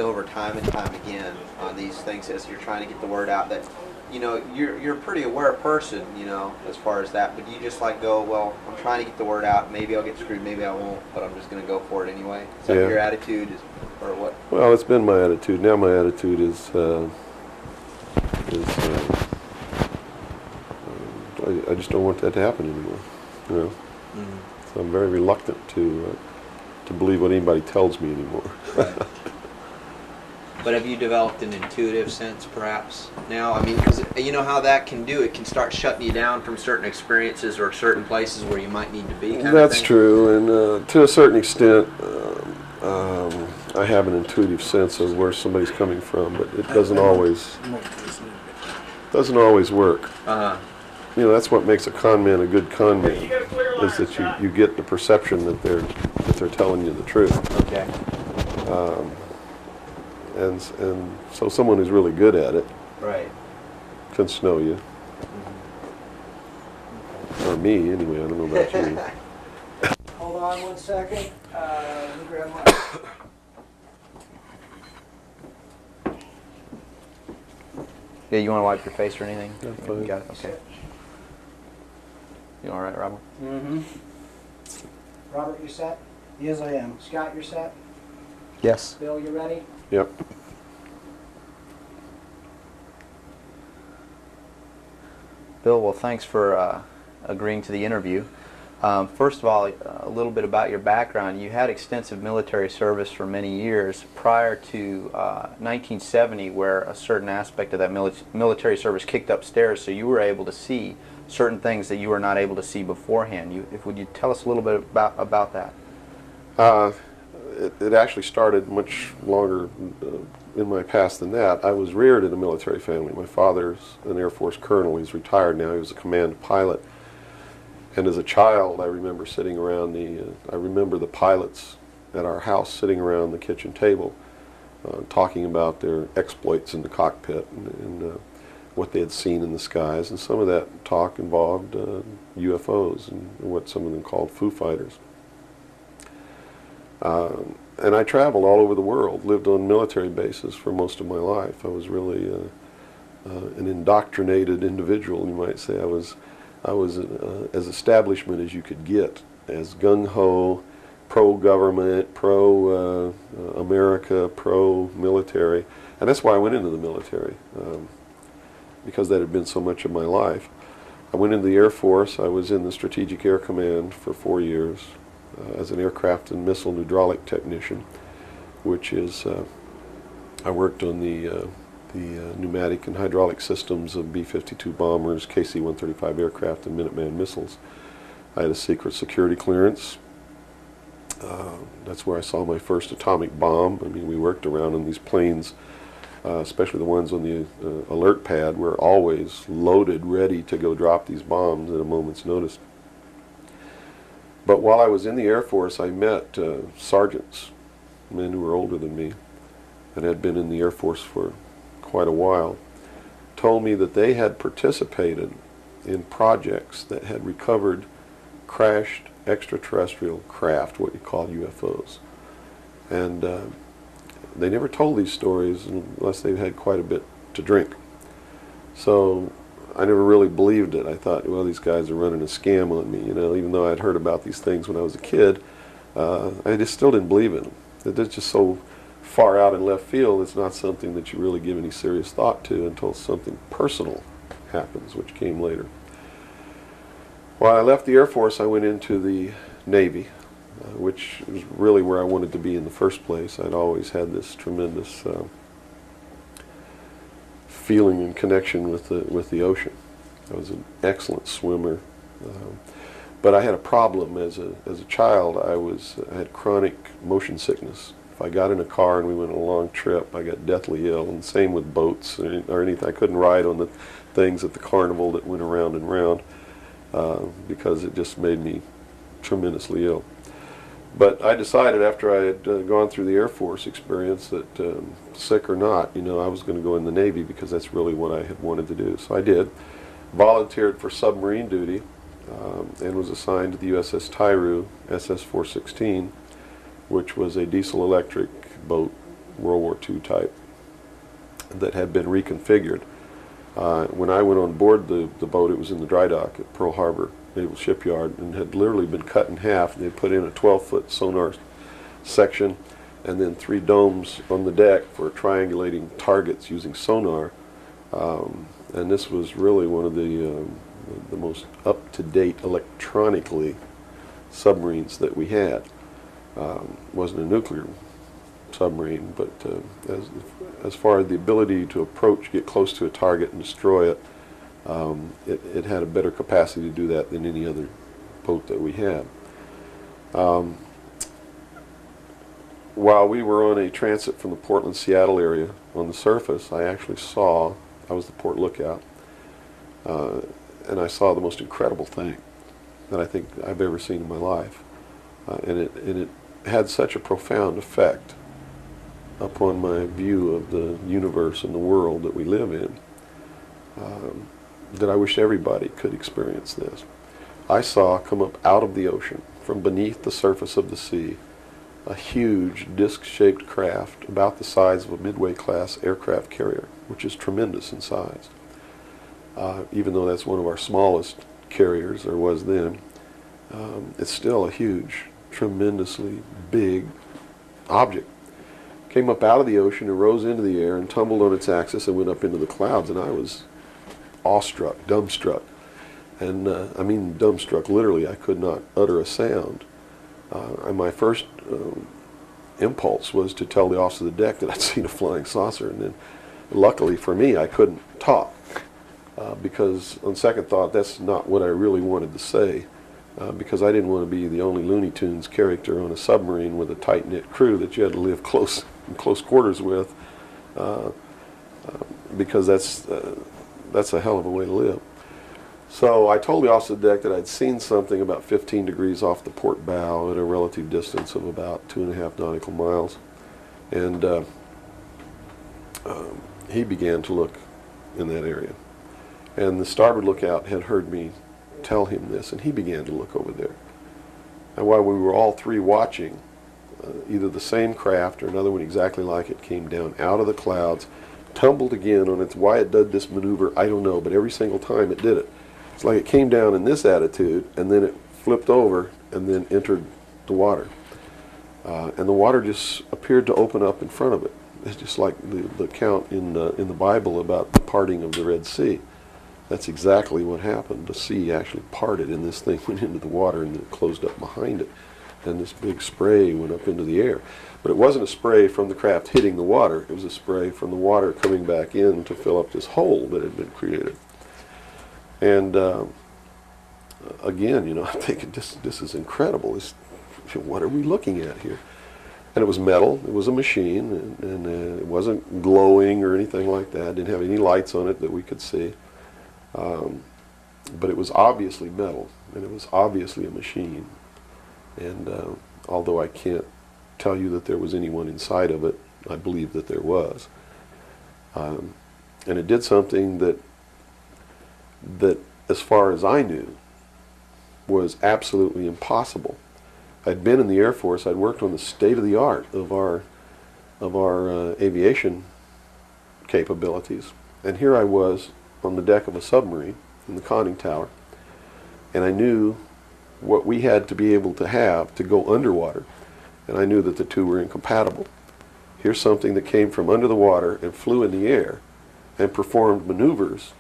over time and time again on these things as you're trying to get the word out that, you know, you're a pretty aware person, you know, as far as that, but you just like go, well, I'm trying to get the word out, maybe I'll get screwed, maybe I won't, but I'm just going to go for it anyway? Is that your attitude, or what? Well, it's been my attitude. Now my attitude is I just don't want that to happen anymore, you know. Mm-hmm. So I'm very reluctant to believe what anybody tells me anymore. Right. But have you developed an intuitive sense, perhaps, now? I mean, because you know how that can do. It can start shutting you down from certain experiences or certain places where you might need to be. That's true, and to a certain extent, I have an intuitive sense of where somebody's coming from, but it doesn't always work. Uh-huh. You know, that's what makes a con man a good con man, is that you get the perception that they're telling you the truth. Okay. And so someone who's really good at it, right, can snow you. Mm-hmm. Or me, anyway. I don't know about you. Hold on 1 second. Let me grab my... Yeah, you want to wipe your face or anything? Yeah, fine. You got it? Okay. You all right, Robert? Mm-hmm. Robert, you set? Yes, I am. Scott, you're set? Yes. Bill, you ready? Yep. Bill, well, thanks for agreeing to the interview. First of all, a little bit about your background. You had extensive military service for many years prior to 1970, where a certain aspect of that military service kicked upstairs, so you were able to see certain things that you were not able to see beforehand. Would you tell us a little bit about that? It actually started much longer in my past than that. I was reared in a military family. My father's an Air Force colonel. He's retired now. He was a command pilot. And as a child, I remember sitting around I remember the pilots at our house sitting around the kitchen table talking about their exploits in the cockpit and what they had seen in the skies. And some of that talk involved UFOs and what some of them called Foo Fighters. And I traveled all over the world, lived on military bases for most of my life. I was really an indoctrinated individual, you might say. I was as establishment as you could get, as gung-ho, pro-government, pro-America, pro-military. And that's why I went into the military, because that had been so much of my life. I went into the Air Force. I was in the Strategic Air Command for 4 years as an aircraft and missile hydraulic technician, which is, I worked on the pneumatic and hydraulic systems of B-52 bombers, KC-135 aircraft, and Minuteman missiles. I had a secret security clearance. That's where I saw my first atomic bomb. I mean, we worked around on these planes, especially the ones on the alert pad, were always loaded, ready to go drop these bombs at a moment's notice. But while I was in the Air Force, I met sergeants, men who were older than me, and had been in the Air Force for quite a while, told me that they had participated in projects that had recovered crashed extraterrestrial craft, what you call UFOs. And they never told these stories unless they had quite a bit to drink. So I never really believed it. I thought, well, these guys are running a scam on me, you know, even though I'd heard about these things when I was a kid. I just still didn't believe in them. They're just so far out in left field, it's not something that you really give any serious thought to until something personal happens, which came later. While I left the Air Force, I went into the Navy, which is really where I wanted to be in the first place. I'd always had this tremendous feeling and connection with the ocean. I was an excellent swimmer, but I had a problem as a child. I had chronic motion sickness. If I got in a car and we went on a long trip, I got deathly ill, and same with boats or anything. I couldn't ride on the things at the carnival that went around and round because it just made me tremendously ill. But I decided after I had gone through the Air Force experience that sick or not, you know, I was going to go in the Navy because that's really what I had wanted to do. So I did. Volunteered for submarine duty and was assigned to the USS Tyru SS-416, which was a diesel-electric boat World War II type, that had been reconfigured. When I went on board the boat, it was in the dry dock at Pearl Harbor Naval Shipyard, and had literally been cut in half. They put in a 12-foot sonar section and then 3 domes on the deck for triangulating targets using sonar. And this was really one of the most up-to-date electronically submarines that we had. Wasn't a nuclear submarine, but as far as the ability to approach, get close to a target and destroy it, it had a better capacity to do that than any other boat that we had. While we were on a transit from the Portland-Seattle area on the surface, I actually saw, I was the port lookout, and I saw the most incredible thing that I think I've ever seen in my life. And it had such a profound effect upon my view of the universe and the world that we live in, that I wish everybody could experience this. I saw come up out of the ocean, from beneath the surface of the sea, a huge disc-shaped craft about the size of a Midway-class aircraft carrier, which is tremendous in size. Even though that's one of our smallest carriers, or was then, it's still a huge, tremendously big object. Came up out of the ocean and rose into the air and tumbled on its axis and went up into the clouds, and I was awestruck, dumbstruck. And I mean dumbstruck, literally. I could not utter a sound. And my first impulse was to tell the officer of the deck that I'd seen a flying saucer, and then luckily for me I couldn't talk, because on second thought that's not what I really wanted to say, because I didn't want to be the only Looney Tunes character on a submarine with a tight-knit crew that you had to live in close quarters with, because that's a hell of a way to live. So I told the officer of the deck that I'd seen something about 15 degrees off the port bow at a relative distance of about 2.5 nautical miles. And he began to look in that area. And the starboard lookout had heard me tell him this, and he began to look over there. And while we were all three watching, either the same craft or another one exactly like it came down out of the clouds, tumbled again on its, why it did this maneuver, I don't know, but every single time it did it. It's like it came down in this attitude, and then it flipped over, and then entered the water. And the water just appeared to open up in front of it. It's just like the account in the Bible about the parting of the Red Sea. That's exactly what happened. The sea actually parted, and this thing went into the water, and then it closed up behind it. And this big spray went up into the air. But it wasn't a spray from the craft hitting the water. It was a spray from the water coming back in to fill up this hole that had been created. And again, I'm thinking this is incredible. What are we looking at here? And it was metal. It was a machine, and it wasn't glowing or anything like that. It didn't have any lights on it that we could see. But it was obviously metal, and it was obviously a machine. And although I can't tell you that there was anyone inside of it, I believe that there was. And it did something that, as far as I knew, was absolutely impossible. I'd been in the Air Force. I'd worked on the state-of-the-art of our aviation capabilities. And here I was on the deck of a submarine in the conning tower, and I knew what we had to be able to have to go underwater, and I knew that the two were incompatible. Here's something that came from under the water and flew in the air and performed maneuvers,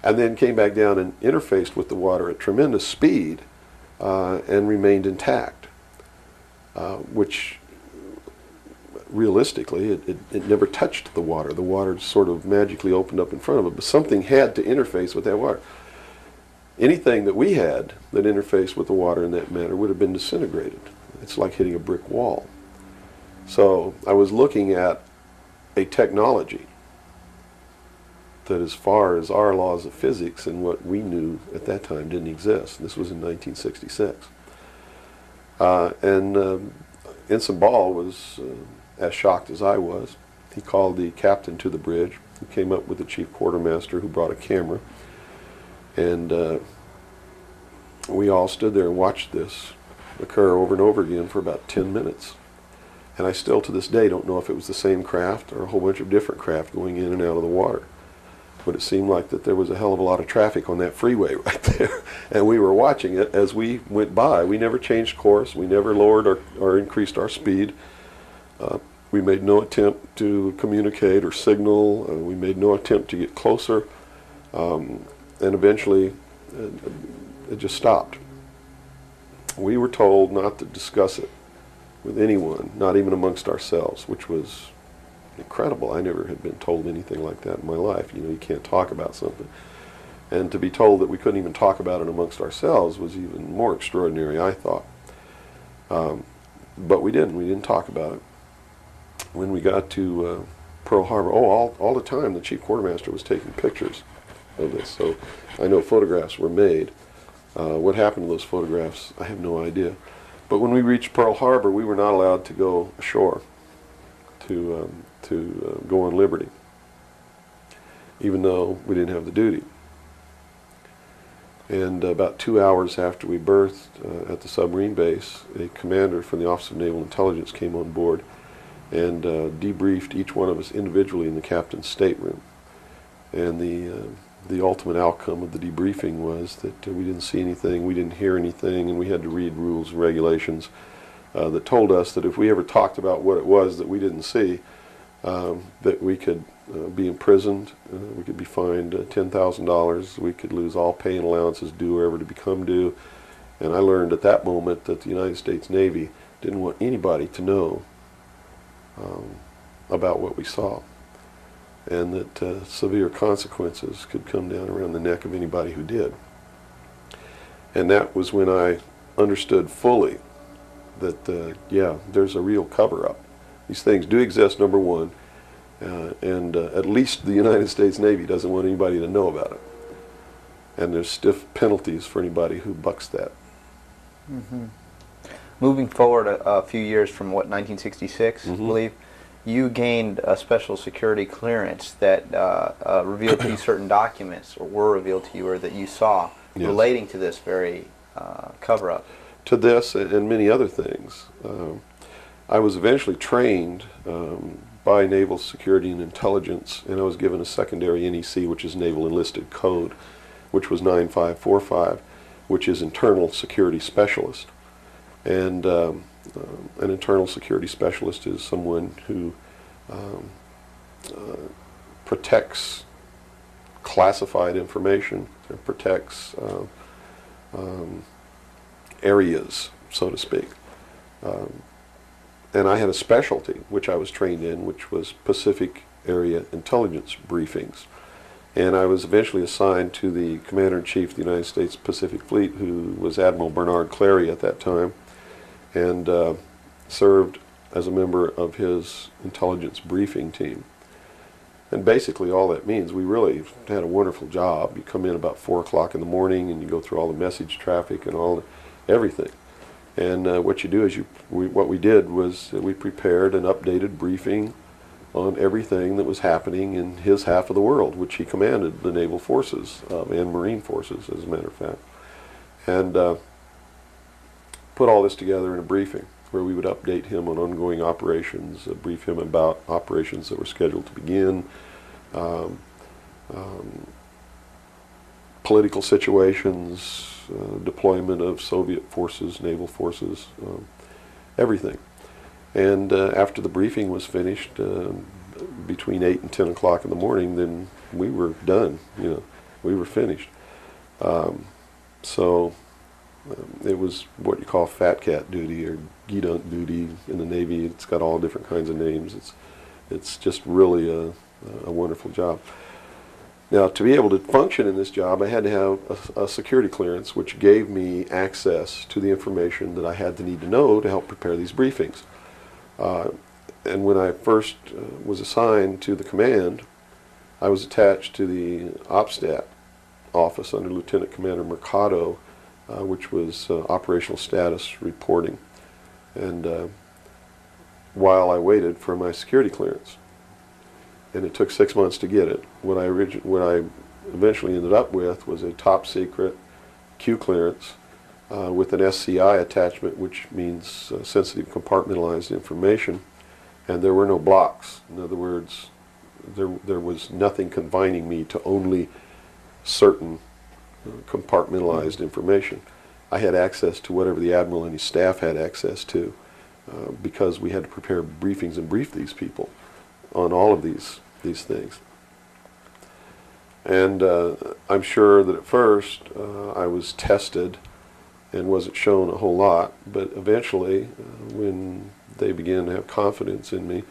and then came back down and interfaced with the water at tremendous speed and remained intact, which realistically it never touched the water. The water sort of magically opened up in front of it, but something had to interface with that water. Anything that we had that interfaced with the water in that manner would have been disintegrated. It's like hitting a brick wall. So I was looking at a technology that, as far as our laws of physics and what we knew at that time, didn't exist. This was in 1966. Ensign Ball was as shocked as I was. He called the captain to the bridge, who came up with the chief quartermaster, who brought a camera. And we all stood there and watched this occur over and over again for about 10 minutes. And I still to this day don't know if it was the same craft or a whole bunch of different craft going in and out of the water. But it seemed like that there was a hell of a lot of traffic on that freeway right there. And we were watching it as we went by. We never changed course. We never lowered or increased our speed. We made no attempt to communicate or signal. We made no attempt to get closer. And eventually, it just stopped. We were told not to discuss it with anyone, not even amongst ourselves, which was incredible. I never had been told anything like that in my life. You know, you can't talk about something. And to be told that we couldn't even talk about it amongst ourselves was even more extraordinary, I thought. But we didn't. We didn't talk about it. When we got to Pearl Harbor, all the time the chief quartermaster was taking pictures of this. So I know photographs were made. What happened to those photographs, I have no idea. But when we reached Pearl Harbor, we were not allowed to go ashore to go on liberty, even though we didn't have the duty. And about 2 hours after we berthed at the submarine base, a commander from the Office of Naval Intelligence came on board and debriefed each one of us individually in the captain's stateroom. And the ultimate outcome of the debriefing was that we didn't see anything, we didn't hear anything, and we had to read rules and regulations that told us that if we ever talked about what it was that we didn't see, that we could be imprisoned, we could be fined $10,000, we could lose all pay and allowances due or ever to become due. And I learned at that moment that the United States Navy didn't want anybody to know about what we saw, and that severe consequences could come down around the neck of anybody who did. And that was when I understood fully that, yeah, there's a real cover-up. These things do exist, number one, and at least the United States Navy doesn't want anybody to know about it. And there's stiff penalties for anybody who bucks that. Mm-hmm. Moving forward a few years from, what, 1966, I believe, you gained a special security clearance that revealed to you certain documents, or were revealed to you, or that you saw, yes, relating to this very cover-up. To this and many other things. I was eventually trained by Naval Security and Intelligence, and I was given a secondary NEC, which is Naval Enlisted Code, which was 9545, which is Internal Security Specialist. And an internal security specialist is someone who protects classified information, and protects areas, so to speak. And I had a specialty, which I was trained in, which was Pacific Area Intelligence Briefings. And I was eventually assigned to the Commander-in-Chief of the United States Pacific Fleet, who was Admiral Bernard Clary at that time, and served as a member of his intelligence briefing team. And basically all that means, we really had a wonderful job. You come in about 4 o'clock in the morning and you go through all the message traffic and everything. And what you do is what we did was we prepared an updated briefing on everything that was happening in his half of the world, which he commanded the naval forces and marine forces, as a matter of fact. And put all this together in a briefing where we would update him on ongoing operations, brief him about operations that were scheduled to begin, political situations, deployment of Soviet forces, naval forces, everything. And after the briefing was finished, between 8 and 10 o'clock in the morning, then we were done, we were finished. So it was what you call fat cat duty or gedunk duty in the Navy. It's got all different kinds of names. It's just really a wonderful job. Now, to be able to function in this job, I had to have a security clearance, which gave me access to the information that I had to need to know to help prepare these briefings. And when I first was assigned to the command, I was attached to the OPSTAT office under Lieutenant Commander Mercado, which was operational status reporting, and while I waited for my security clearance. And it took 6 months to get it. What I eventually ended up with was a top secret Q clearance with an SCI attachment, which means sensitive compartmentalized information, and there were no blocks. In other words, there was nothing confining me to only certain compartmentalized information. I had access to whatever the admiral and his staff had access to, because we had to prepare briefings and brief these people on all of these things. And I'm sure that at first I was tested and wasn't shown a whole lot, but eventually when they began to have confidence in me,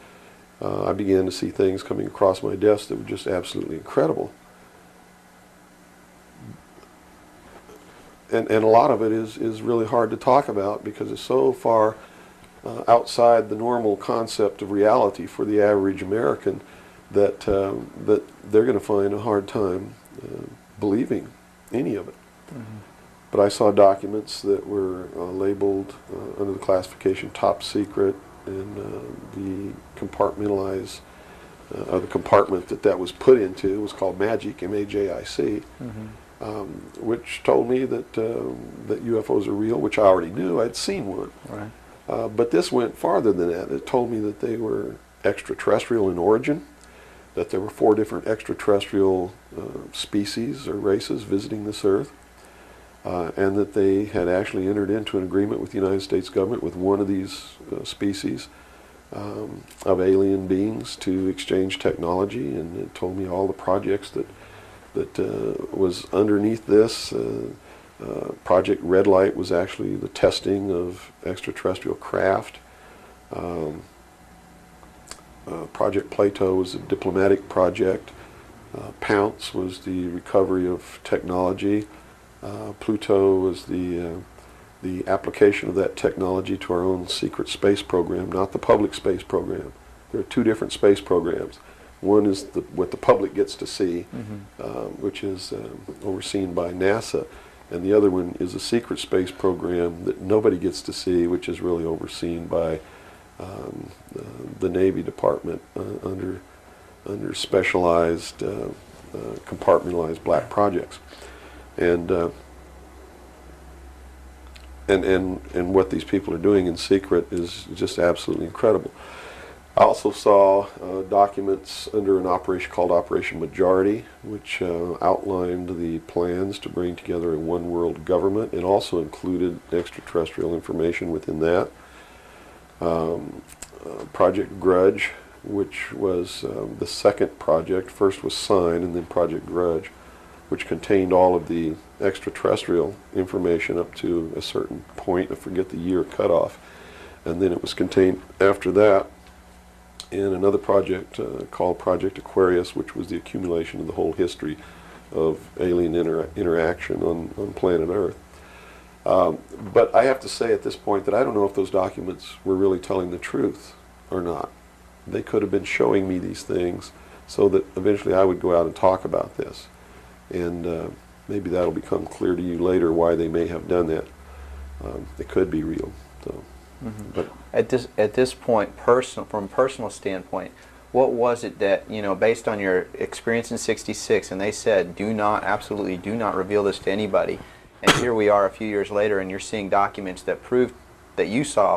I began to see things coming across my desk that were just absolutely incredible. And a lot of it is really hard to talk about because it's so far outside the normal concept of reality for the average American that they're going to find a hard time believing any of it. Mm-hmm. But I saw documents that were labeled under the classification top secret, and the compartmentalized, the compartment that was put into was called Magic, M-A-J-I-C, mm-hmm. Which told me that UFOs are real, which I already knew. I'd seen one. Right. But this went farther than that. It told me that they were extraterrestrial in origin, that there were 4 different extraterrestrial species or races visiting this Earth, and that they had actually entered into an agreement with the United States government with one of these species of alien beings to exchange technology, and it told me all the projects that was underneath this. Project Red Light was actually the testing of extraterrestrial craft. Project Plato was a diplomatic project. Pounce was the recovery of technology. Pluto was the application of that technology to our own secret space program, not the public space program. There are 2 different space programs. One is what the public gets to see, mm-hmm. Which is overseen by NASA, and the other one is a secret space program that nobody gets to see, which is really overseen by the Navy Department under specialized compartmentalized black projects. And what these people are doing in secret is just absolutely incredible. I also saw documents under an operation called Operation Majority, which outlined the plans to bring together a one world government. It also included extraterrestrial information within that. Project Grudge, which was the second project. First was Sign, and then Project Grudge, which contained all of the extraterrestrial information up to a certain point. I forget the year cutoff. And then it was contained after that in another project called Project Aquarius, which was the accumulation of the whole history of alien interaction on planet Earth. But I have to say at this point that I don't know if those documents were really telling the truth or not. They could have been showing me these things so that eventually I would go out and talk about this. And maybe that'll become clear to you later why they may have done that. It could be real. So, mm-hmm. But at this point, from a personal standpoint, what was it that, based on your experience in '66, and they said, absolutely do not reveal this to anybody, and here we are a few years later, and you're seeing documents that proved that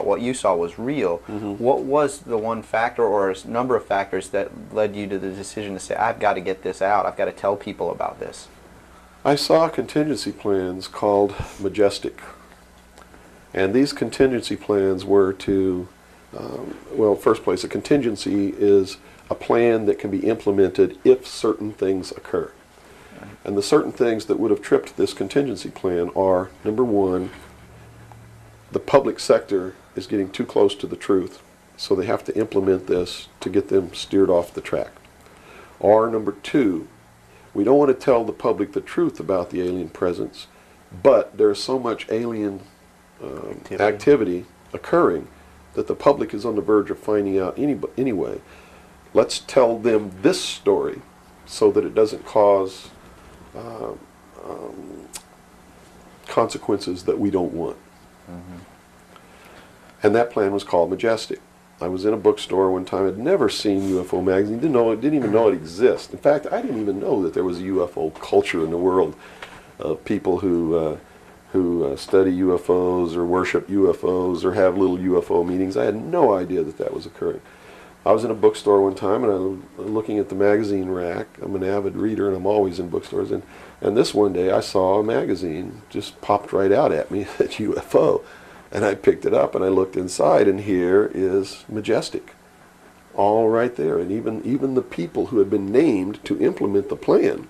what you saw was real. Mm-hmm. What was the one factor or a number of factors that led you to the decision to say, I've got to get this out, I've got to tell people about this? I saw contingency plans called Majestic. And these contingency plans were to, first place, a contingency is a plan that can be implemented if certain things occur. Right. And the certain things that would have tripped this contingency plan are, number one, the public sector is getting too close to the truth, so they have to implement this to get them steered off the track. Or number two, we don't want to tell the public the truth about the alien presence, but there's so much alien activity occurring that the public is on the verge of finding out anyway. Let's tell them this story so that it doesn't cause consequences that we don't want. Mm-hmm. And that plan was called Majestic. I was in a bookstore one time. I'd never seen UFO magazine. Didn't even know it existed. In fact, I didn't even know that there was a UFO culture in the world of people who who study UFOs or worship UFOs or have little UFO meetings. I had no idea that that was occurring. I was in a bookstore one time and I was looking at the magazine rack. I'm an avid reader and I'm always in bookstores. And this one day I saw a magazine just popped right out at me, at UFO. And I picked it up and I looked inside, and here is Majestic, all right there. And even the people who had been named to implement the plan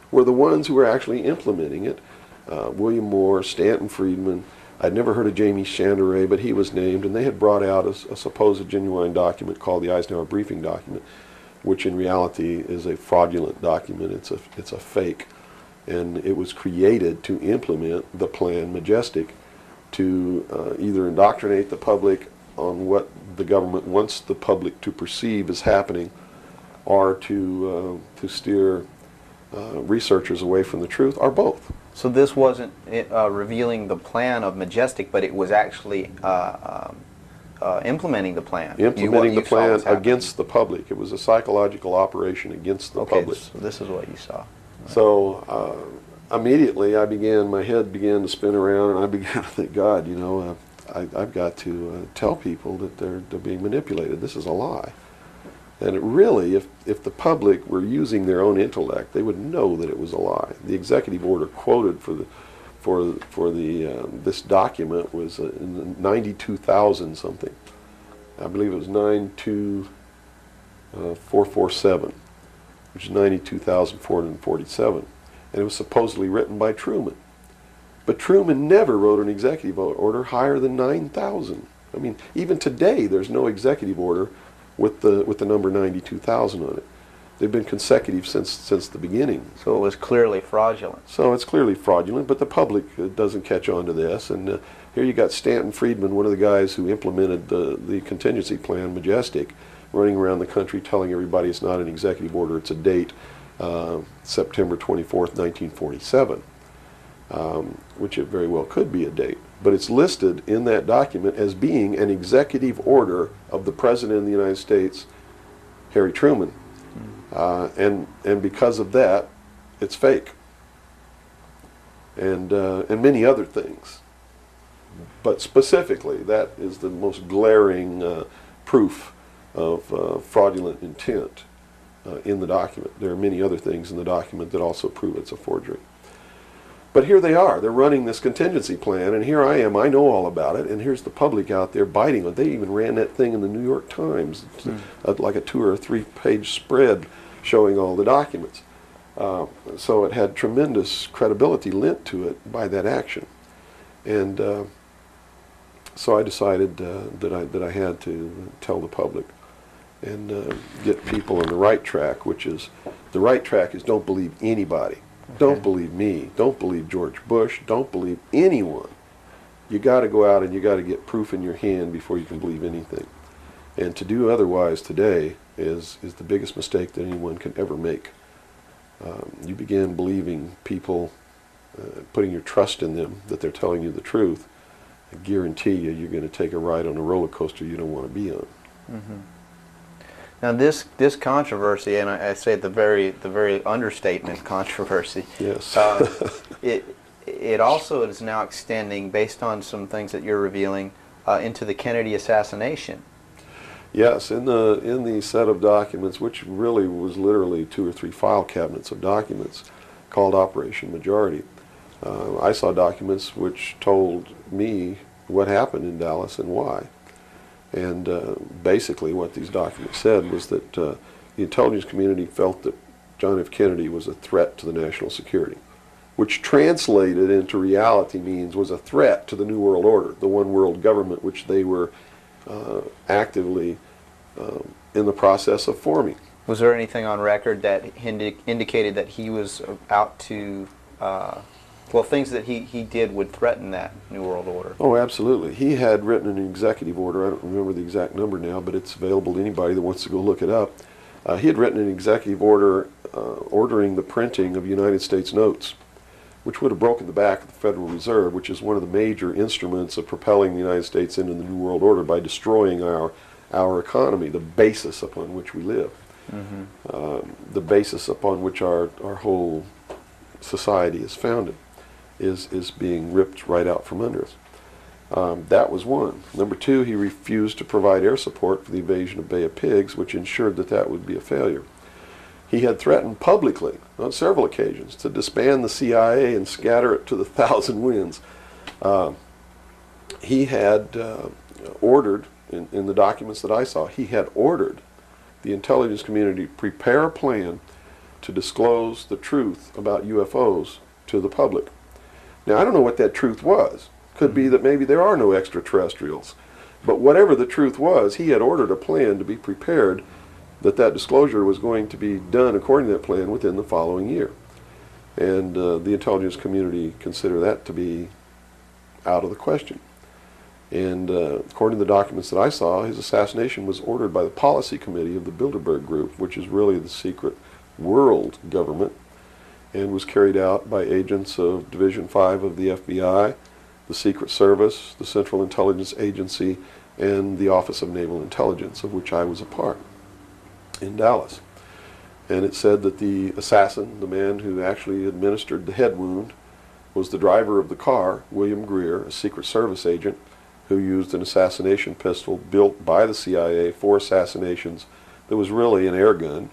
were the ones who were actually implementing it. William Moore, Stanton Friedman. I'd never heard of Jamie Chanderay, but he was named, and they had brought out a supposed genuine document called the Eisenhower Briefing Document, which in reality is a fraudulent document. It's a fake, and it was created to implement the plan Majestic, to either indoctrinate the public on what the government wants the public to perceive as happening, or to steer researchers away from the truth, or both. So this wasn't revealing the plan of Majestic, but it was actually implementing the plan. Implementing the plan against the public. It was a psychological operation against the public. So this is what you saw. Right. So immediately my head began to spin around, and I began to think, God, I've got to tell people that they're being manipulated. This is a lie. And it really, if the public were using their own intellect, they would know that it was a lie. The executive order quoted for this document was in 92,000 something. I believe it was 92447, which is 92,447, and it was supposedly written by Truman. But Truman never wrote an executive order higher than 9,000. I mean, even today, there's no executive order with the number 92,000 on it. They've been consecutive since the beginning. So it was clearly fraudulent. So it's clearly fraudulent, but the public doesn't catch on to this. And here you got Stanton Friedman, one of the guys who implemented the contingency plan, Majestic, running around the country telling everybody it's not an executive order, it's a date, September 24th, 1947, which it very well could be a date. But it's listed in that document as being an executive order of the President of the United States, Harry Truman. And because of that, it's fake. And many other things. But specifically, that is the most glaring proof of fraudulent intent in the document. There are many other things in the document that also prove it's a forgery. But here they are. They're running this contingency plan, and here I am. I know all about it, and here's the public out there biting on it. They even ran that thing in the New York Times, like a 2 or 3 page spread showing all the documents. So it had tremendous credibility lent to it by that action. And so I decided that I had to tell the public and get people on the right track, which is, the right track is don't believe anybody. Okay. Don't believe me. Don't believe George Bush. Don't believe anyone. You got to go out and you got to get proof in your hand before you can believe anything. And to do otherwise today is the biggest mistake that anyone can ever make. You begin believing people, putting your trust in them, that they're telling you the truth. I guarantee you're going to take a ride on a roller coaster you don't want to be on. Mm-hmm. Now this controversy, and I say the very understatement controversy. Yes. It also is now extending, based on some things that you're revealing, into the Kennedy assassination. Yes, in the set of documents, which really was literally 2 or 3 file cabinets of documents, called Operation Majority, I saw documents which told me what happened in Dallas and why. And basically what these documents said was that the intelligence community felt that John F. Kennedy was a threat to the national security, which translated into reality means was a threat to the New World Order, the one world government which they were actively in the process of forming. Was there anything on record that indicated that he was out to, things that he did would threaten that New World Order? Oh, absolutely. He had written an executive order. I don't remember the exact number now, but it's available to anybody that wants to go look it up. He had written an executive order ordering the printing of United States notes, which would have broken the back of the Federal Reserve, which is one of the major instruments of propelling the United States into the New World Order by destroying our economy, the basis upon which we live, the basis upon which our whole society is founded. is being ripped right out from under us. That was one. Number two, he refused to provide air support for the invasion of Bay of Pigs, which ensured that that would be a failure. He had threatened publicly on several occasions to disband the CIA and scatter it to the thousand winds. He had ordered, in the documents that I saw, he had ordered the intelligence community to prepare a plan to disclose the truth about UFOs to the public. Now, I don't know what that truth was. Could be that maybe there are no extraterrestrials. But whatever the truth was, he had ordered a plan to be prepared that that disclosure was going to be done according to that plan within the following year. And the intelligence community considered that to be out of the question. And according to the documents that I saw, his assassination was ordered by the policy committee of the Bilderberg Group, which is really the secret world government, and was carried out by agents of Division 5 of the FBI, the Secret Service, the Central Intelligence Agency, and the Office of Naval Intelligence, of which I was a part, in Dallas. And it said that the assassin, the man who actually administered the head wound, was the driver of the car, William Greer, a Secret Service agent, who used an assassination pistol built by the CIA for assassinations that was really an air gun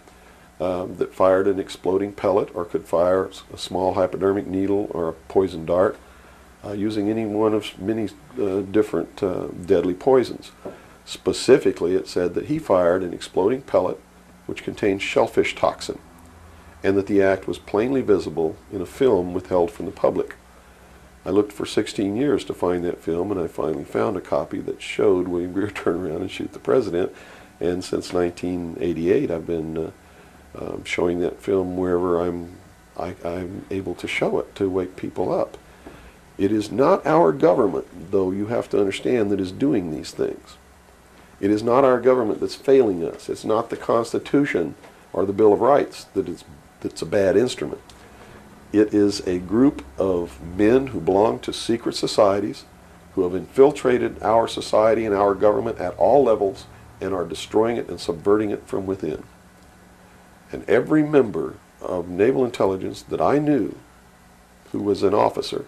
that fired an exploding pellet or could fire a small hypodermic needle or a poison dart, using any one of many different deadly poisons. Specifically, it said that he fired an exploding pellet which contained shellfish toxin, and that the act was plainly visible in a film withheld from the public. I looked for 16 years to find that film, and I finally found a copy that showed William Greer turn around and shoot the president. And since 1988, I've been showing that film wherever I'm able to show it to wake people up. It is not our government, though you have to understand, that is doing these things. It is not our government that's failing us. It's not the Constitution or the Bill of Rights that's a bad instrument. It is a group of men who belong to secret societies who have infiltrated our society and our government at all levels and are destroying it and subverting it from within. And every member of naval intelligence that I knew who was an officer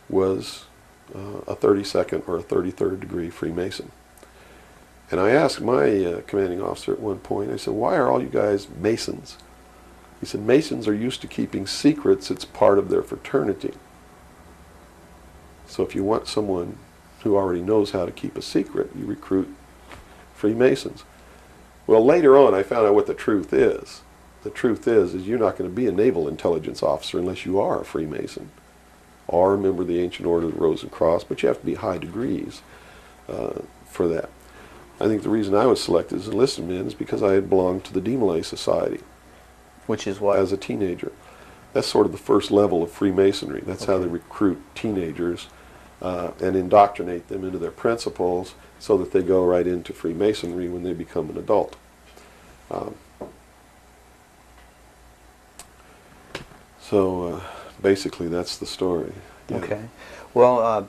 was a 32nd or a 33rd degree Freemason. And I asked my commanding officer at one point, I said, why are all you guys Masons? He said, Masons are used to keeping secrets. It's part of their fraternity. So if you want someone who already knows how to keep a secret, you recruit Freemasons. Well, later on, I found out what the truth is. The truth is you're not going to be a naval intelligence officer unless you are a Freemason or a member of the Ancient Order of the Rose and Cross, but you have to be high degrees for that. I think the reason I was selected as enlisted man is because I had belonged to the Demolay Society. Which is what? As a teenager. That's sort of the first level of Freemasonry. That's how they recruit teenagers and indoctrinate them into their principles so that they go right into Freemasonry when they become an adult. So basically that's the story. Yeah. Okay. Well,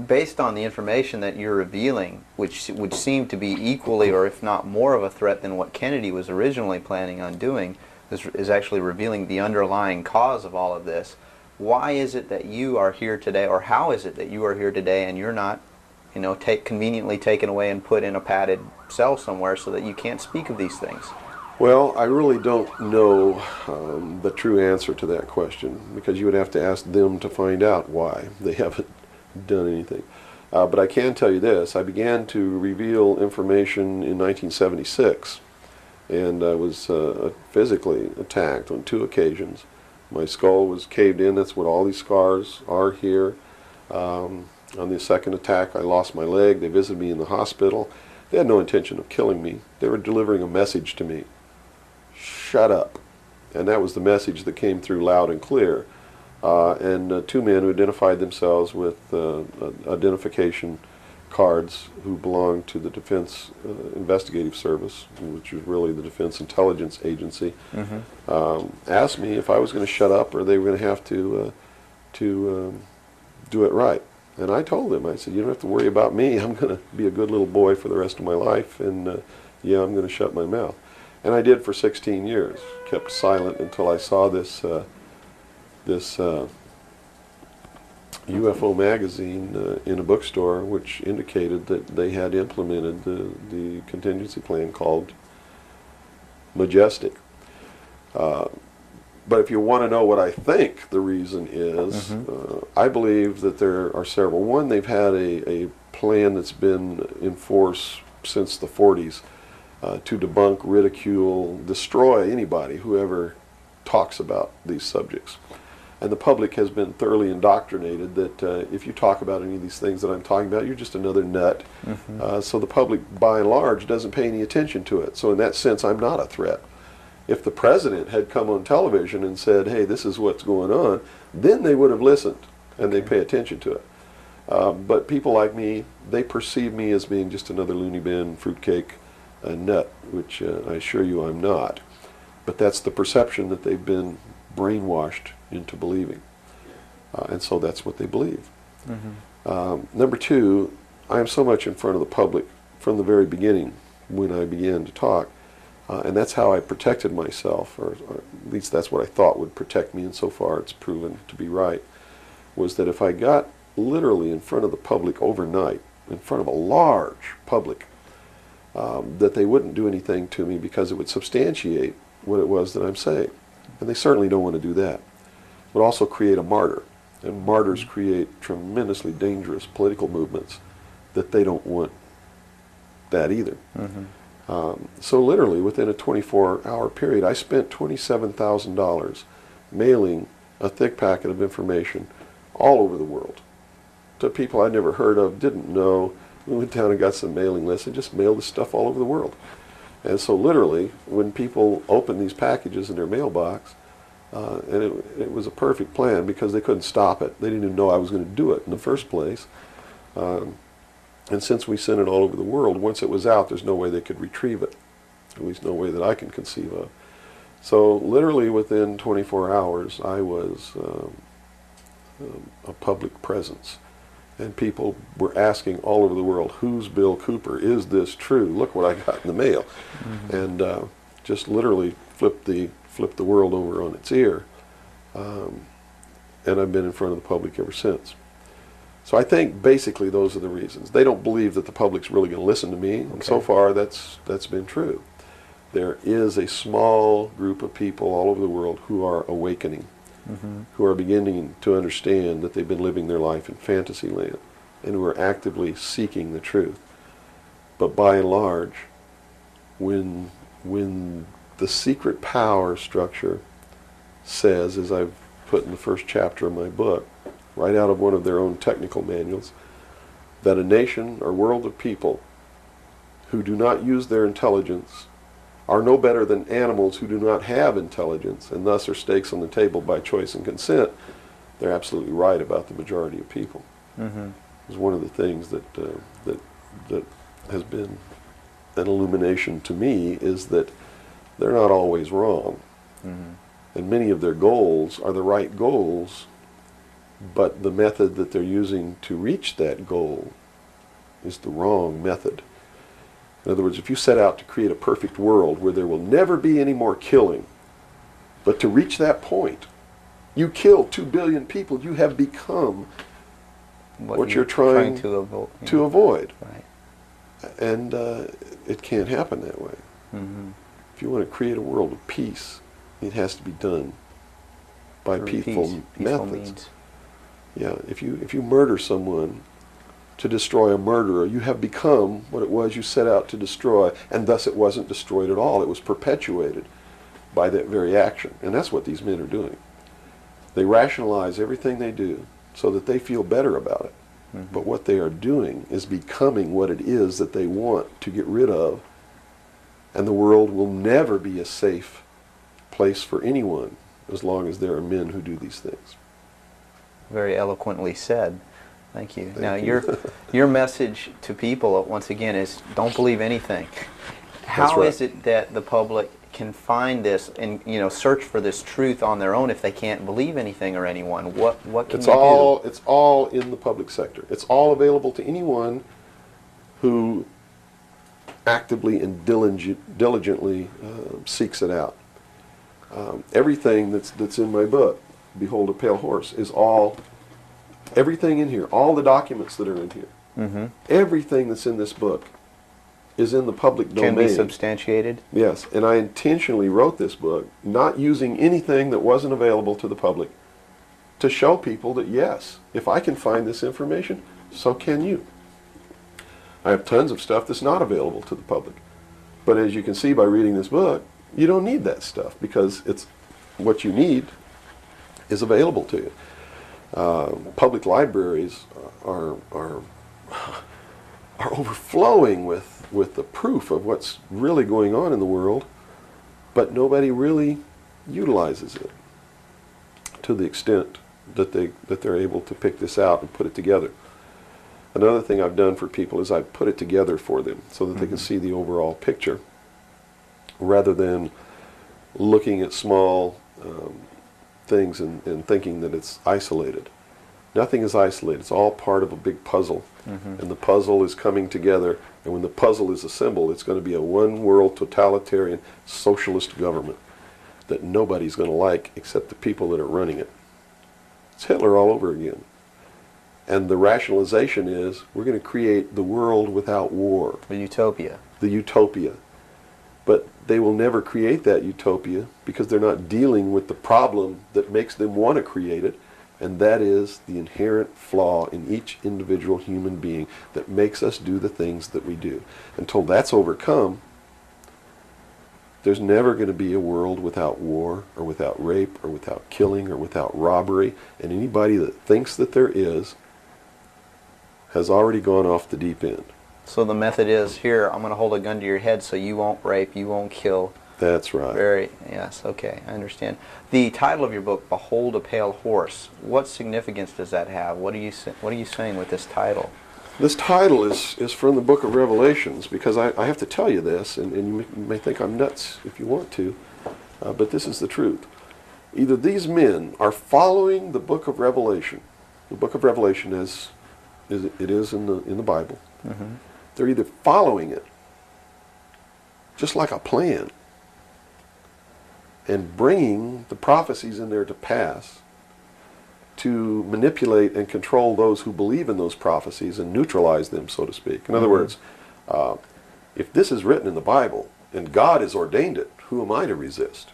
based on the information that you're revealing, which would seem to be equally or if not more of a threat than what Kennedy was originally planning on doing, this is actually revealing the underlying cause of all of this. Why is it that you are here today, or how is it that you are here today and you're not, conveniently taken away and put in a padded cell somewhere so that you can't speak of these things? Well, I really don't know the true answer to that question, because you would have to ask them to find out why they haven't done anything. But I can tell you this. I began to reveal information in 1976, and I was physically attacked on 2 occasions. My skull was caved in. That's what all these scars are here. On the second attack, I lost my leg. They visited me in the hospital. They had no intention of killing me. They were delivering a message to me. Shut up. And that was the message that came through loud and clear. And 2 men who identified themselves with identification cards who belonged to the Defense Investigative Service, which is really the Defense Intelligence Agency, asked me if I was going to shut up or they were going to have to do it right. And I told them, I said, you don't have to worry about me. I'm going to be a good little boy for the rest of my life, and yeah, I'm going to shut my mouth. And I did for 16 years, kept silent until I saw this UFO magazine in a bookstore, which indicated that they had implemented the contingency plan called Majestic. But if you want to know what I think the reason is, I believe that there are several. One, they've had a plan that's been in force since the 40s to debunk, ridicule, destroy anybody who ever talks about these subjects. And the public has been thoroughly indoctrinated that if you talk about any of these things that I'm talking about, you're just another nut. So the public, by and large, doesn't pay any attention to it. So in that sense, I'm not a threat. If the president had come on television and said, hey, this is what's going on, then they would have listened and they pay attention to it. But people like me, they perceive me as being just another loony bin, fruitcake, nut, which I assure you I'm not. But that's the perception that they've been brainwashed into believing. And so that's what they believe. Number two, I am so much in front of the public from the very beginning when I began to talk. And that's how I protected myself, or at least that's what I thought would protect me, and so far it's proven to be right, was that if I got literally in front of the public overnight, in front of a large public, that they wouldn't do anything to me because it would substantiate what it was that I'm saying. And they certainly don't want to do that. It would also create a martyr, and martyrs create tremendously dangerous political movements that they don't want that either. So literally within a 24-hour period, I spent $27,000 mailing a thick packet of information all over the world to people I'd never heard of, didn't know. We went down and got some mailing lists and just mailed this stuff all over the world. And so literally, when people opened these packages in their mailbox, and it was a perfect plan because they couldn't stop it. They didn't even know I was going to do it in the first place. And since we sent it all over the world, once it was out, there's no way they could retrieve it. At least no way that I can conceive of. So literally within 24 hours, I was a public presence. And people were asking all over the world, who's Bill Cooper? Is this true? Look what I got in the mail. And just literally flipped the world over on its ear. And I've been in front of the public ever since. So I think basically those are the reasons. They don't believe that the public's really going to listen to me, and so far that's been true. There is a small group of people all over the world who are awakening, who are beginning to understand that they've been living their life in fantasy land, and who are actively seeking the truth. But by and large, when the secret power structure says, as I've put in the first chapter of my book, right out of one of their own technical manuals, that a nation or world of people who do not use their intelligence are no better than animals who do not have intelligence, and thus are stakes on the table by choice and consent. They're absolutely right about the majority of people. It's one of the things that has been an illumination to me, is that they're not always wrong. And many of their goals are the right goals, but the method that they're using to reach that goal is the wrong method. In other words, if you set out to create a perfect world where there will never be any more killing, but to reach that point, you kill 2 billion people, you have become what you're trying to avoid. Right. And it can't happen that way. If you want to create a world of peace, it has to be done by peaceful methods. Means. Yeah, if you murder someone to destroy a murderer, you have become what it was you set out to destroy, and thus it wasn't destroyed at all. It was perpetuated by that very action. And that's what these men are doing. They rationalize everything they do so that they feel better about it. But what they are doing is becoming what it is that they want to get rid of, and the world will never be a safe place for anyone as long as there are men who do these things. Very eloquently said. Thank you. Now, you. your message to people, once again, is don't believe anything. How is it that the public can find this and search for this truth on their own if they can't believe anything or anyone? What can you do? It's all in the public sector. It's all available to anyone who actively and diligently seeks it out. Everything that's in my book, Behold a Pale Horse, is all Everything in here, all the documents that are in here, Mm-hmm. everything that's in this book is in the public domain. Can be substantiated. Yes, and I intentionally wrote this book not using anything that wasn't available to the public to show people that, yes, if I can find this information, so can you. I have tons of stuff that's not available to the public. But as you can see by reading this book, you don't need that stuff because it's what you need is available to you. Public libraries are overflowing with the proof of what's really going on in the world, but nobody really utilizes it to the extent that they're able to pick this out and put it together. Another thing I've done for people is I've put it together for them so that they can see the overall picture rather than looking at small things and thinking that it's isolated. Nothing is isolated. It's all part of a big puzzle. Mm-hmm. And the puzzle is coming together, and when the puzzle is assembled, it's going to be a one-world totalitarian socialist government that nobody's going to like except the people that are running it. It's Hitler all over again. And the rationalization is we're going to create the world without war. A utopia. The utopia. But they will never create that utopia because they're not dealing with the problem that makes them want to create it, and that is the inherent flaw in each individual human being that makes us do the things that we do. Until that's overcome, there's never going to be a world without war or without rape or without killing or without robbery, and anybody that thinks that there is has already gone off the deep end. So the method is, here, I'm going to hold a gun to your head so you won't rape, you won't kill. That's right. Yes, okay, I understand. The title of your book, Behold a Pale Horse, what significance does that have? What are you saying with this title? This title is from the book of Revelations, because I have to tell you this, and you may think I'm nuts if you want to, but this is the truth. Either these men are following the book of Revelation, the book of Revelation as it is in the Bible. Mm-hmm. They're either following it, just like a plan, and bringing the prophecies in there to pass to manipulate and control those who believe in those prophecies and neutralize them, so to speak. In other words, if this is written in the Bible and God has ordained it, who am I to resist?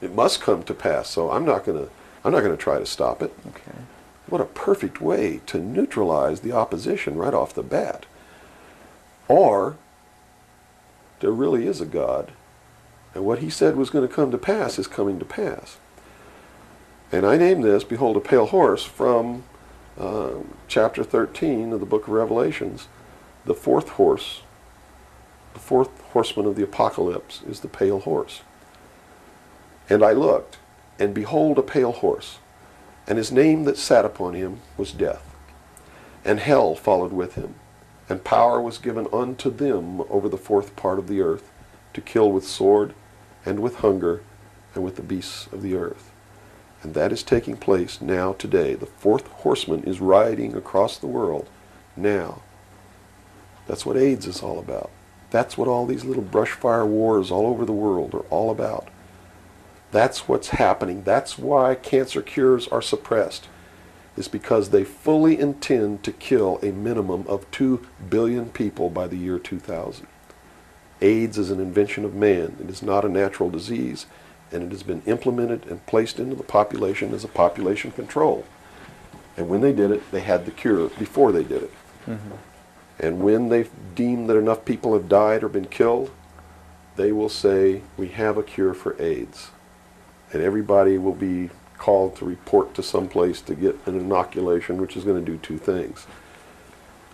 It must come to pass, so I'm not going to try to stop it. Okay. What a perfect way to neutralize the opposition right off the bat. Or there really is a God, and what he said was going to come to pass is coming to pass. And I named this, Behold a Pale Horse, from chapter 13 of the book of Revelations. The fourth horse, the fourth horseman of the apocalypse is the pale horse. And I looked, and behold a pale horse, and his name that sat upon him was Death. And hell followed with him, and power was given unto them over the fourth part of the earth, to kill with sword, and with hunger, and with the beasts of the earth. And that is taking place now today. The fourth horseman is riding across the world now. That's what AIDS is all about. That's what all these little brush fire wars all over the world are all about. That's what's happening. That's why cancer cures are suppressed. Is because they fully intend to kill a minimum of 2 billion people by the year 2000. AIDS is an invention of man. It is not a natural disease, and it has been implemented and placed into the population as a population control. And when they did it, they had the cure before they did it. Mm-hmm. And when they deem that enough people have died or been killed, they will say, we have a cure for AIDS. And everybody will be called to report to some place to get an inoculation, which is going to do two things.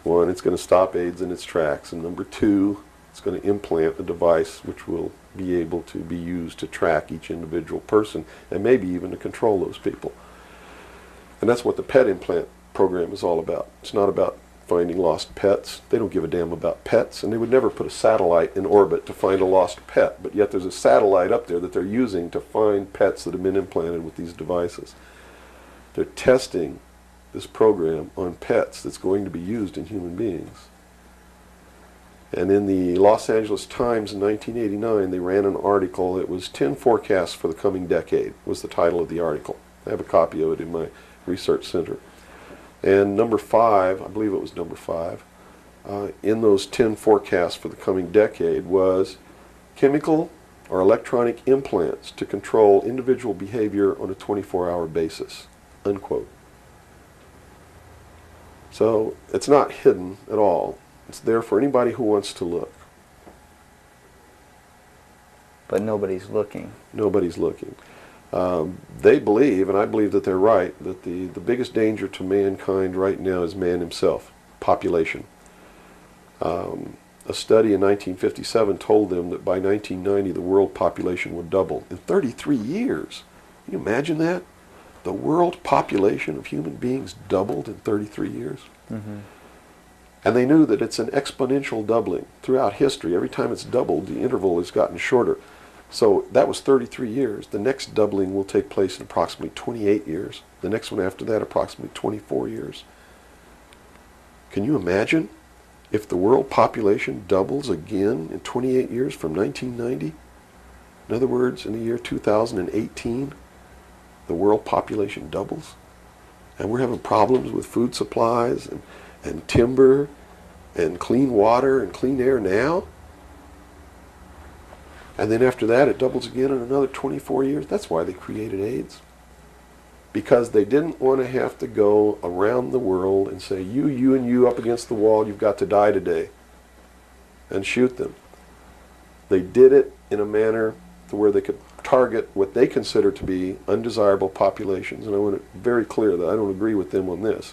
One, it's going to stop AIDS in its tracks. And number two, it's going to implant a device which will be able to be used to track each individual person and maybe even to control those people. And that's what the pet implant program is all about. It's not about finding lost pets. They don't give a damn about pets, and they would never put a satellite in orbit to find a lost pet, but yet there's a satellite up there that they're using to find pets that have been implanted with these devices. They're testing this program on pets that's going to be used in human beings. And in the Los Angeles Times in 1989, they ran an article. It was 10 forecasts for the coming decade, was the title of the article. I have a copy of it in my research center. And number 5, I believe it was number 5, in those 10 forecasts for the coming decade was chemical or electronic implants to control individual behavior on a 24-hour basis, unquote. So it's not hidden at all. It's there for anybody who wants to look. But nobody's looking. Nobody's looking. They believe, and I believe that they're right, that the biggest danger to mankind right now is man himself, population. A study in 1957 told them that by 1990 the world population would double in 33 years. Can you imagine that? The world population of human beings doubled in 33 years. Mm-hmm. And they knew that it's an exponential doubling throughout history. Every time it's doubled, the interval has gotten shorter. So that was 33 years. The next doubling will take place in approximately 28 years. The next one after that, approximately 24 years. Can you imagine if the world population doubles again in 28 years from 1990? In other words, in the year 2018, the world population doubles. And we're having problems with food supplies and timber and clean water and clean air now. And then after that, it doubles again in another 24 years. That's why they created AIDS. Because they didn't want to have to go around the world and say, you, and you up against the wall, you've got to die today. And shoot them. They did it in a manner to where they could target what they consider to be undesirable populations. And I want it very clear that I don't agree with them on this.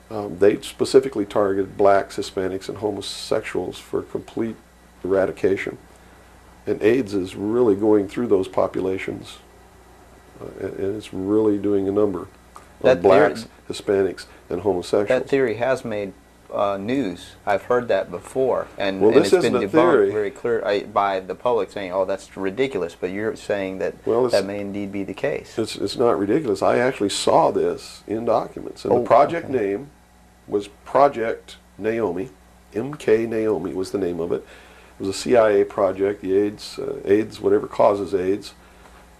They specifically targeted blacks, Hispanics, and homosexuals for complete eradication. And AIDS is really going through those populations, and it's really doing a number on blacks, Hispanics, and homosexuals. That theory has made news. I've heard that before, and, well, and this it's been isn't a debunked theory. very clear by the public, saying, "Oh, that's ridiculous." But you're saying that that may indeed be the case. It's not ridiculous. I actually saw this in documents, and the project name was Project Naomi. MK Naomi was the name of it. It was a CIA project. The AIDS, whatever causes AIDS,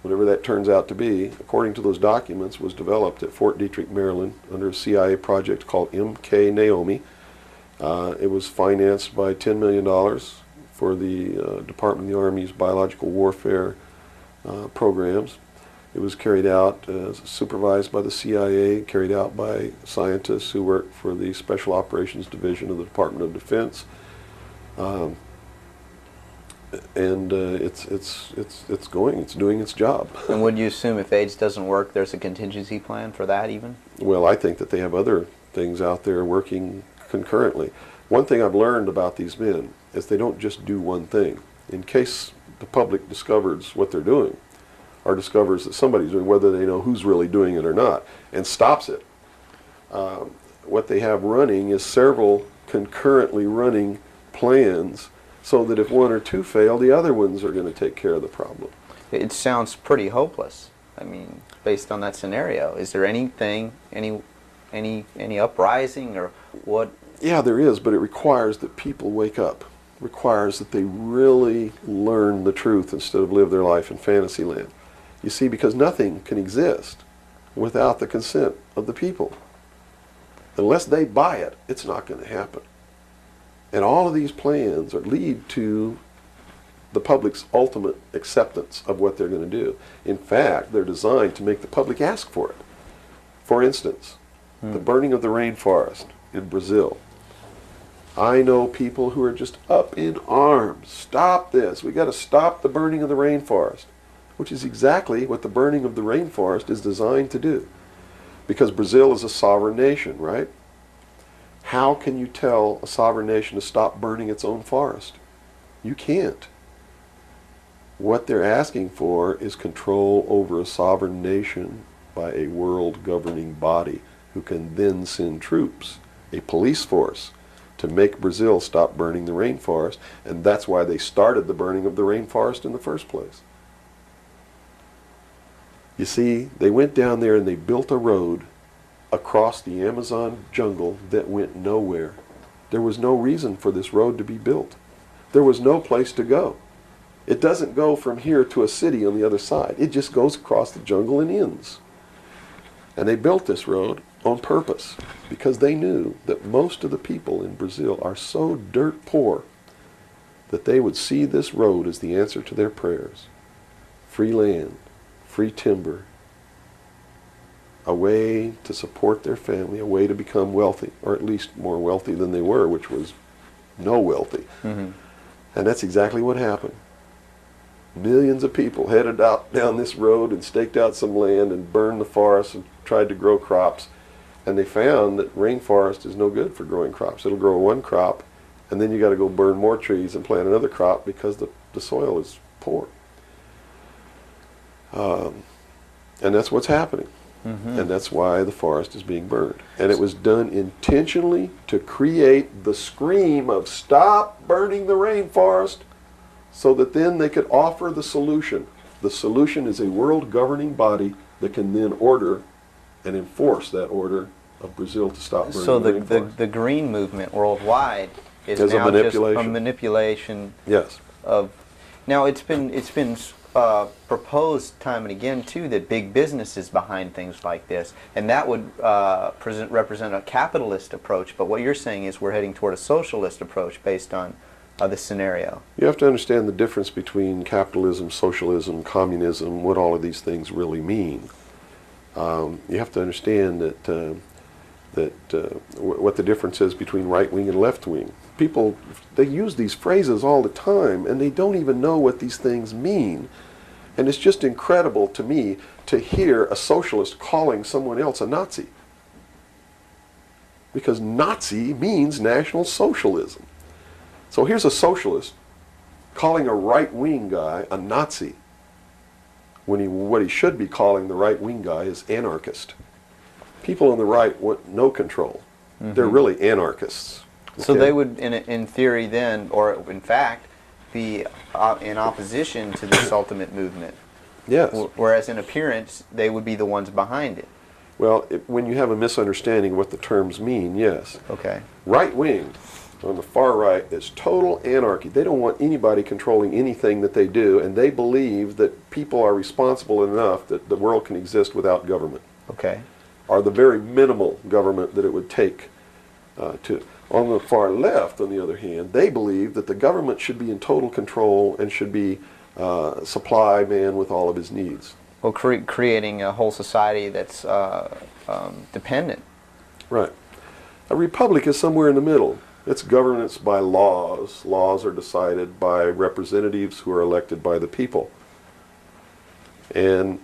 whatever that turns out to be, according to those documents, was developed at Fort Detrick, Maryland, under a CIA project called MK Naomi. It was financed by $10 million for the Department of the Army's biological warfare programs. It was carried out, supervised by the CIA, carried out by scientists who worked for the Special Operations Division of the Department of Defense. And it's doing its job. And would you assume if AIDS doesn't work, there's a contingency plan for that even? Well, I think that they have other things out there working concurrently. One thing I've learned about these men is they don't just do one thing. In case the public discovers what they're doing, or discovers that somebody's doing, whether they know who's really doing it or not, and stops it, what they have running is several concurrently running plans, so that if one or two fail, the other ones are going to take care of the problem. It sounds pretty hopeless. I mean, based on that scenario, is there anything, any uprising or what? Yeah, there is, but it requires that people wake up. It requires that they really learn the truth instead of live their life in fantasy land. You see, because nothing can exist without the consent of the people. Unless they buy it, it's not going to happen. And all of these plans lead to the public's ultimate acceptance of what they're going to do. In fact, they're designed to make the public ask for it. For instance, the burning of the rainforest in Brazil. I know people who are just up in arms. Stop this. We got to stop the burning of the rainforest, which is exactly what the burning of the rainforest is designed to do. Because Brazil is a sovereign nation, right? How can you tell a sovereign nation to stop burning its own forest? You can't. What they're asking for is control over a sovereign nation by a world governing body who can then send troops, a police force, to make Brazil stop burning the rainforest, and that's why they started the burning of the rainforest in the first place. You see, they went down there and they built a road across the Amazon jungle that went nowhere. There was no reason for this road to be built. There was no place to go. It doesn't go from here to a city on the other side. It just goes across the jungle and ends. And they built this road, on purpose, because they knew that most of the people in Brazil are so dirt poor that they would see this road as the answer to their prayers. Free land, free timber, a way to support their family, a way to become wealthy, or at least more wealthy than they were, which was no wealthy. Mm-hmm. And that's exactly what happened. Millions of people headed out down this road and staked out some land and burned the forest and tried to grow crops. And they found that rainforest is no good for growing crops. It'll grow one crop, and then you got to go burn more trees and plant another crop because the soil is poor. And that's what's happening. Mm-hmm. And that's why the forest is being burned. And it was done intentionally to create the scream of stop burning the rainforest, so that then they could offer the solution. The solution is a world governing body that can then order and enforce that order of Brazil to stop burning So the rainforest. the green movement worldwide is Is a now just a manipulation. manipulation Yes. of. Now it's been proposed time and again too that big business is behind things like this, and that would represent a capitalist approach. But what you're saying is we're heading toward a socialist approach based on this scenario. You have to understand the difference between capitalism, socialism, communism, what all of these things really mean. You have to understand that what the difference is between right wing and left wing. People, they use these phrases all the time, and they don't even know what these things mean. And it's just incredible to me to hear a socialist calling someone else a Nazi. Because Nazi means National Socialism. So here's a socialist calling a right-wing guy a Nazi, when what he should be calling the right-wing guy is anarchist. People on the right want no control. Mm-hmm. They're really anarchists. So Okay? they would, in theory then, or in fact, be in opposition to this ultimate movement. Yes. Whereas in appearance, they would be the ones behind it. Well, when you have a misunderstanding of what the terms mean, yes. Okay. Right-wing on the far right is total anarchy. They don't want anybody controlling anything that they do, and they believe that people are responsible enough that the world can exist without government. Okay. Or the very minimal government that it would take to. On the far left, on the other hand, they believe that the government should be in total control and should be supply man with all of his needs. Well, creating a whole society that's dependent. Right. A republic is somewhere in the middle. It's governance by laws. Laws are decided by representatives who are elected by the people. And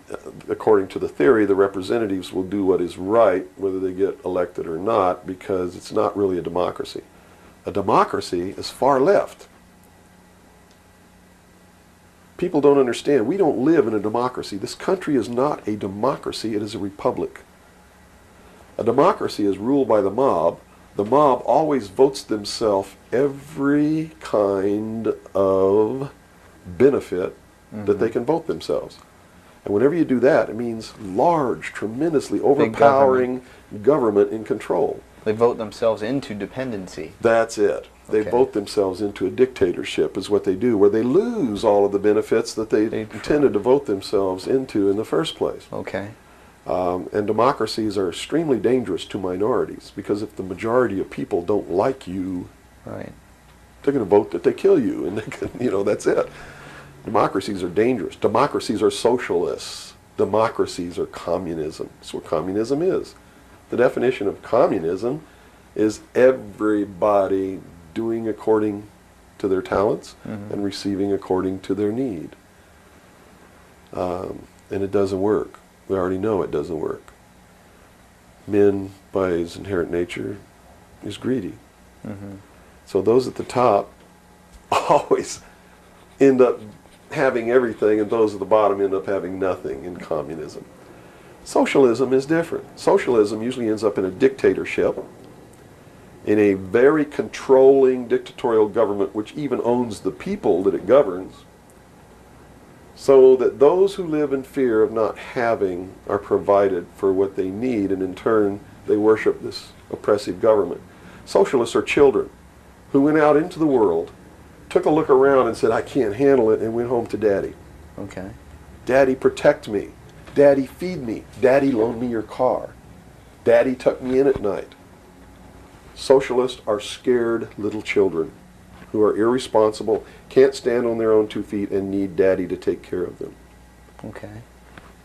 according to the theory, the representatives will do what is right, whether they get elected or not, because it's not really a democracy. A democracy is far left. People don't understand. We don't live in a democracy. This country is not a democracy. It is a republic. A democracy is ruled by the mob. The mob always votes themselves every kind of benefit that they can vote themselves. And whenever you do that, it means large, tremendously overpowering government in control. They vote themselves into dependency. That's it. They Okay. vote themselves into a dictatorship is what they do, where they lose all of the benefits that they intended to vote themselves into in the first place. Okay. And democracies are extremely dangerous to minorities, because if the majority of people don't like you, Right. they're going to vote that they kill you, and they can, that's it. Democracies are dangerous. Democracies are socialists. Democracies are communism. That's what communism is. The definition of communism is everybody doing according to their talents and receiving according to their need. And it doesn't work. We already know it doesn't work. Men, by his inherent nature, is greedy. So those at the top always end up having everything, and those at the bottom end up having nothing in communism. Socialism is different. Socialism usually ends up in a dictatorship, in a very controlling dictatorial government which even owns the people that it governs, so that those who live in fear of not having are provided for what they need, and in turn they worship this oppressive government. Socialists are children who went out into the world, took a look around and said, I can't handle it, and went home to Daddy. Okay. Daddy, protect me. Daddy, feed me. Daddy, loan me your car. Daddy tucked me in at night. Socialists are scared little children who are irresponsible, can't stand on their own 2 feet, and need Daddy to take care of them. Okay.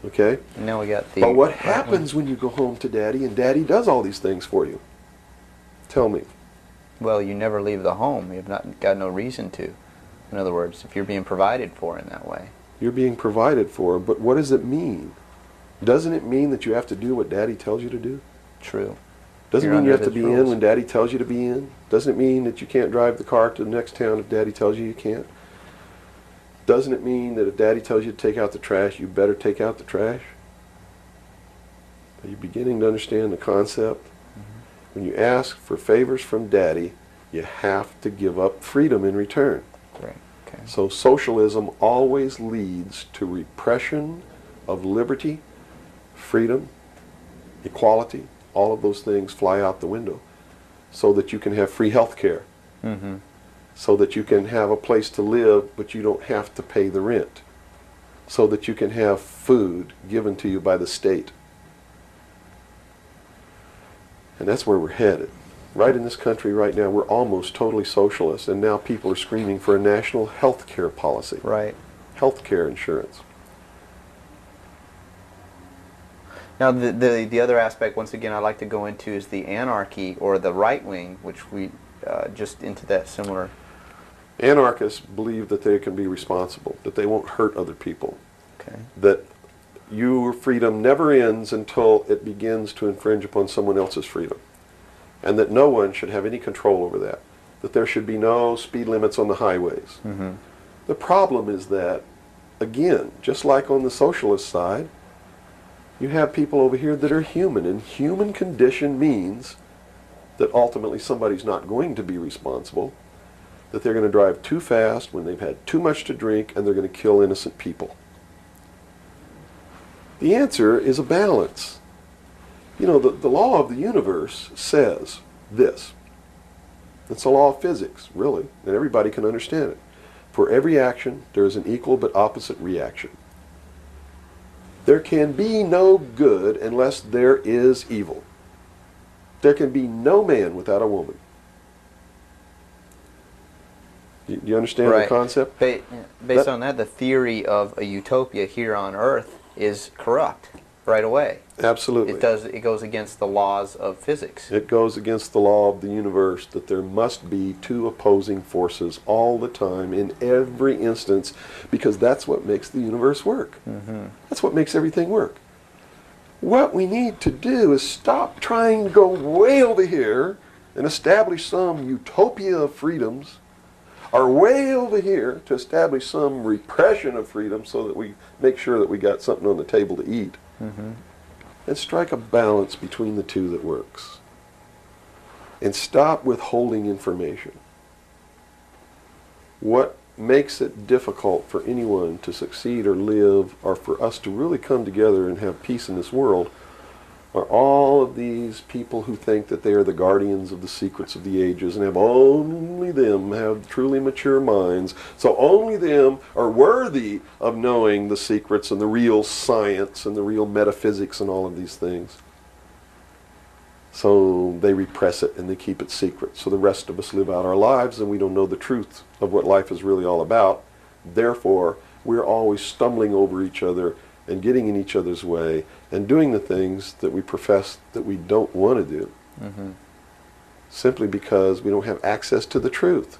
Okay? And now we got the... But what happens when you go home to Daddy and Daddy does all these things for you? Tell me. Well, you never leave the home. You've got no reason to. In other words, if you're being provided for in that way. You're being provided for, but what does it mean? Doesn't it mean that you have to do what Daddy tells you to do? True. Doesn't You're mean you under have to his be in rules. when Daddy tells you to be in. Doesn't it mean that you can't drive the car to the next town if Daddy tells you you can't. Doesn't it mean that if Daddy tells you to take out the trash, you better take out the trash? Are you beginning to understand the concept? When you ask for favors from Daddy, you have to give up freedom in return. Right. Okay. So socialism always leads to repression of liberty, freedom, equality. All of those things fly out the window so that you can have free health care, Mm-hmm. so that you can have a place to live but you don't have to pay the rent, so that you can have food given to you by the state. And that's where we're headed. Right in this country right now, we're almost totally socialist, and now people are screaming for a national health care policy, Right. health care insurance. Now, the other aspect, once again, I'd like to go into is the anarchy or the right wing, which we just into that similar. Anarchists believe that they can be responsible, that they won't hurt other people, Okay. that your freedom never ends until it begins to infringe upon someone else's freedom, and that no one should have any control over that there should be no speed limits on the highways. Mm-hmm. The problem is that, again, just like on the socialist side, you have people over here that are human, and human condition means that ultimately somebody's not going to be responsible, that they're going to drive too fast when they've had too much to drink, and they're going to kill innocent people. The answer is a balance. You know, the law of the universe says this. It's a law of physics, really, and everybody can understand it. For every action, there is an equal but opposite reaction. There can be no good unless there is evil. There can be no man without a woman. Do you understand Right. the concept? Based on that, the theory of a utopia here on Earth is corrupt right away. Absolutely. It goes against the laws of physics. It goes against the law of the universe that there must be two opposing forces all the time in every instance, because that's what makes the universe work. Mm-hmm. That's what makes everything work. What we need to do is stop trying to go way over here and establish some utopia of freedoms, or way over here to establish some repression of freedom so that we make sure that we got something on the table to eat. Mm-hmm. And strike a balance between the two that works. And stop withholding information. What makes it difficult for anyone to succeed or live, or for us to really come together and have peace in this world, are all of these people who think that they are the guardians of the secrets of the ages, and have only them have truly mature minds, so only them are worthy of knowing the secrets and the real science and the real metaphysics and all of these things. So they repress it and they keep it secret, so the rest of us live out our lives and we don't know the truth of what life is really all about. Therefore, we're always stumbling over each other and getting in each other's way and doing the things that we profess that we don't want to do, Mm-hmm. simply because we don't have access to the truth.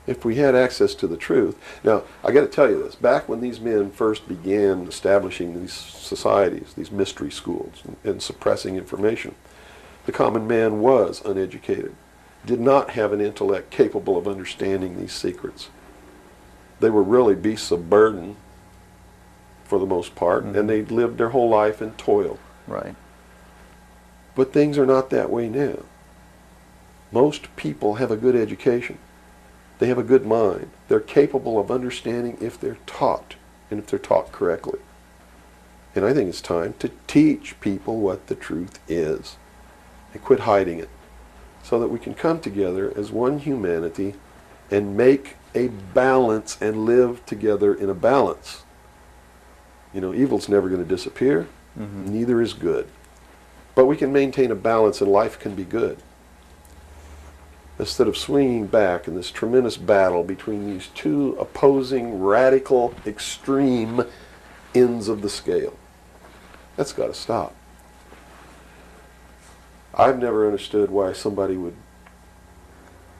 If we had access to the truth... Now, I got to tell you this. Back when these men first began establishing these societies, these mystery schools, and suppressing information, the common man was uneducated, did not have an intellect capable of understanding these secrets. They were really beasts of burden, for the most part, Mm-hmm. and they lived their whole life in toil. Right. But things are not that way now. Most people have a good education. They have a good mind. They're capable of understanding if they're taught, and if they're taught correctly. And I think it's time to teach people what the truth is, and quit hiding it, so that we can come together as one humanity and make a balance and live together in a balance. You know, evil's never going to disappear. Mm-hmm. Neither is good. But we can maintain a balance and life can be good. Instead of swinging back in this tremendous battle between these two opposing, radical, extreme ends of the scale. That's got to stop. I've never understood why somebody would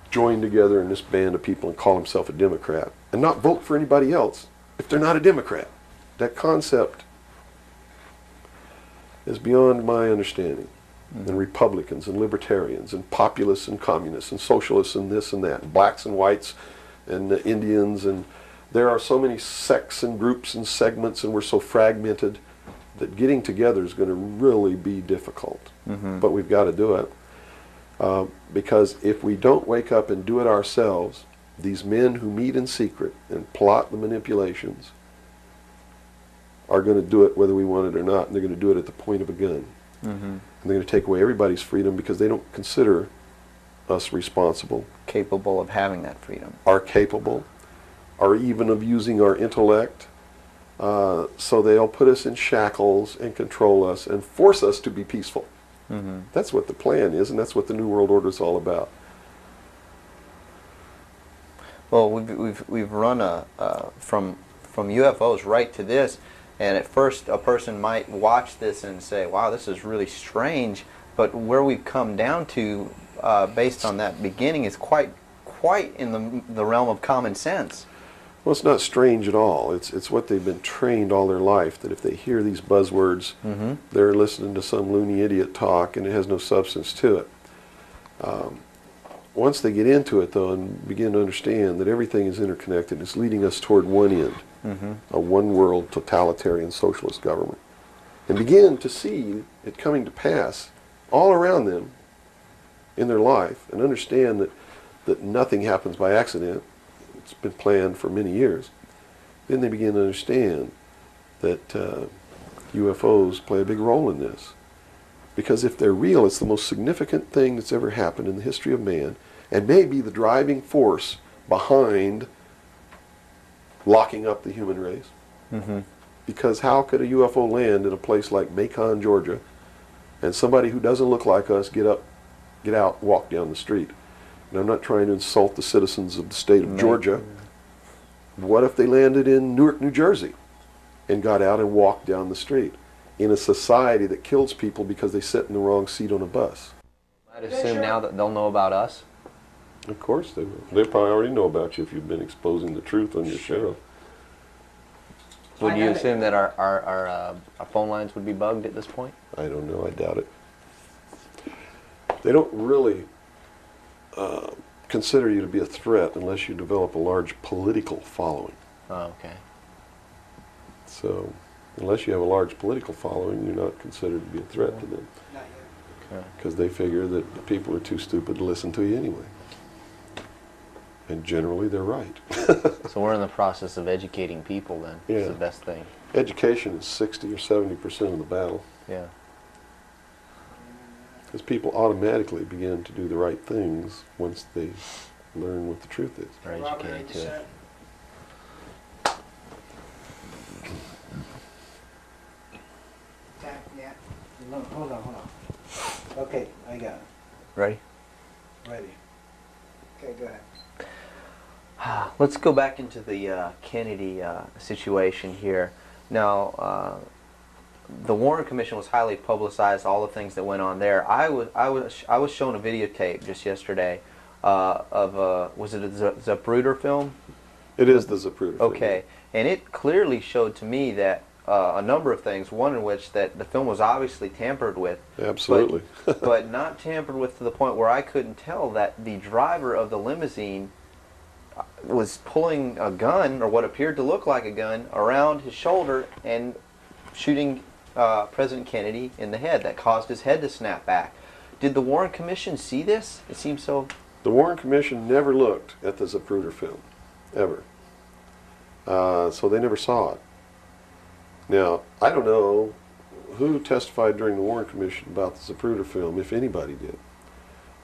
join together in this band of people and call himself a Democrat and not vote for anybody else if they're not a Democrat. That concept is beyond my understanding. And Republicans and Libertarians and Populists and Communists and Socialists and this and that, and blacks and whites and Indians, and there are so many sects and groups and segments, and we're so fragmented that getting together is going to really be difficult. But we've got to do it. Because if we don't wake up and do it ourselves, these men who meet in secret and plot the manipulations are going to do it whether we want it or not, and they're going to do it at the point of a gun. And they're going to take away everybody's freedom because they don't consider us responsible, Capable of having that freedom. are capable, are even of using our intellect. So they'll put us in shackles and control us and force us to be peaceful. That's what the plan is, and that's what the New World Order is all about. Well, we've run from UFOs right to this, and at first a person might watch this and say, "Wow, this is really strange." But where we've come down to, based on that beginning, is quite in the realm of common sense. Well, it's not strange at all. It's what they've been trained all their life, that if they hear these buzzwords, they're listening to some loony idiot talk and it has no substance to it. Once they get into it, though, and begin to understand that everything is interconnected, it's leading us toward one end, a one-world totalitarian socialist government, and begin to see it coming to pass all around them in their life, and understand that nothing happens by accident. It's been planned for many years. Then they begin to understand that UFOs play a big role in this. Because if they're real, it's the most significant thing that's ever happened in the history of man, and may be the driving force behind locking up the human race. Because how could a UFO land in a place like Macon, Georgia, and somebody who doesn't look like us get out, and walk down the street? And I'm not trying to insult the citizens of the state of Georgia. What if they landed in Newark, New Jersey, and got out and walked down the street in a society that kills people because they sit in the wrong seat on a bus? I'd assume now that they'll know about us. Of course they will. They probably already know about you if you've been exposing the truth on your show. Would you assume that our phone lines would be bugged at this point? I don't know. I doubt it. They don't really consider you to be a threat unless you develop a large political following. Oh, okay. So, unless you have a large political following, you're not considered to be a threat to them. Not yet. Okay. Because they figure that the people are too stupid to listen to you anyway. And generally, they're right. So we're in the process of educating people then. Yeah. It's the best thing. Education is 60 or 70% of the battle. Yeah. Because people automatically begin to do the right things once they learn what the truth is. We're Robert, educated you to it. set? Yeah. Hold on. Okay, I got it. Ready? Ready. Okay, go ahead. Let's go back into the Kennedy situation here. Now, the Warren Commission was highly publicized. All the things that went on there. I was shown a videotape just yesterday of was it a Zapruder film? It is the Zapruder film. Okay, and it clearly showed to me that a number of things. One in which that the film was obviously tampered with. Absolutely. but not tampered with to the point where I couldn't tell that the driver of the limousine was pulling a gun, or what appeared to look like a gun, around his shoulder and shooting President Kennedy in the head. That caused his head to snap back. Did the Warren Commission see this? It seems so. The Warren Commission never looked at the Zapruder film, ever. So they never saw it. Now, I don't know who testified during the Warren Commission about the Zapruder film, if anybody did.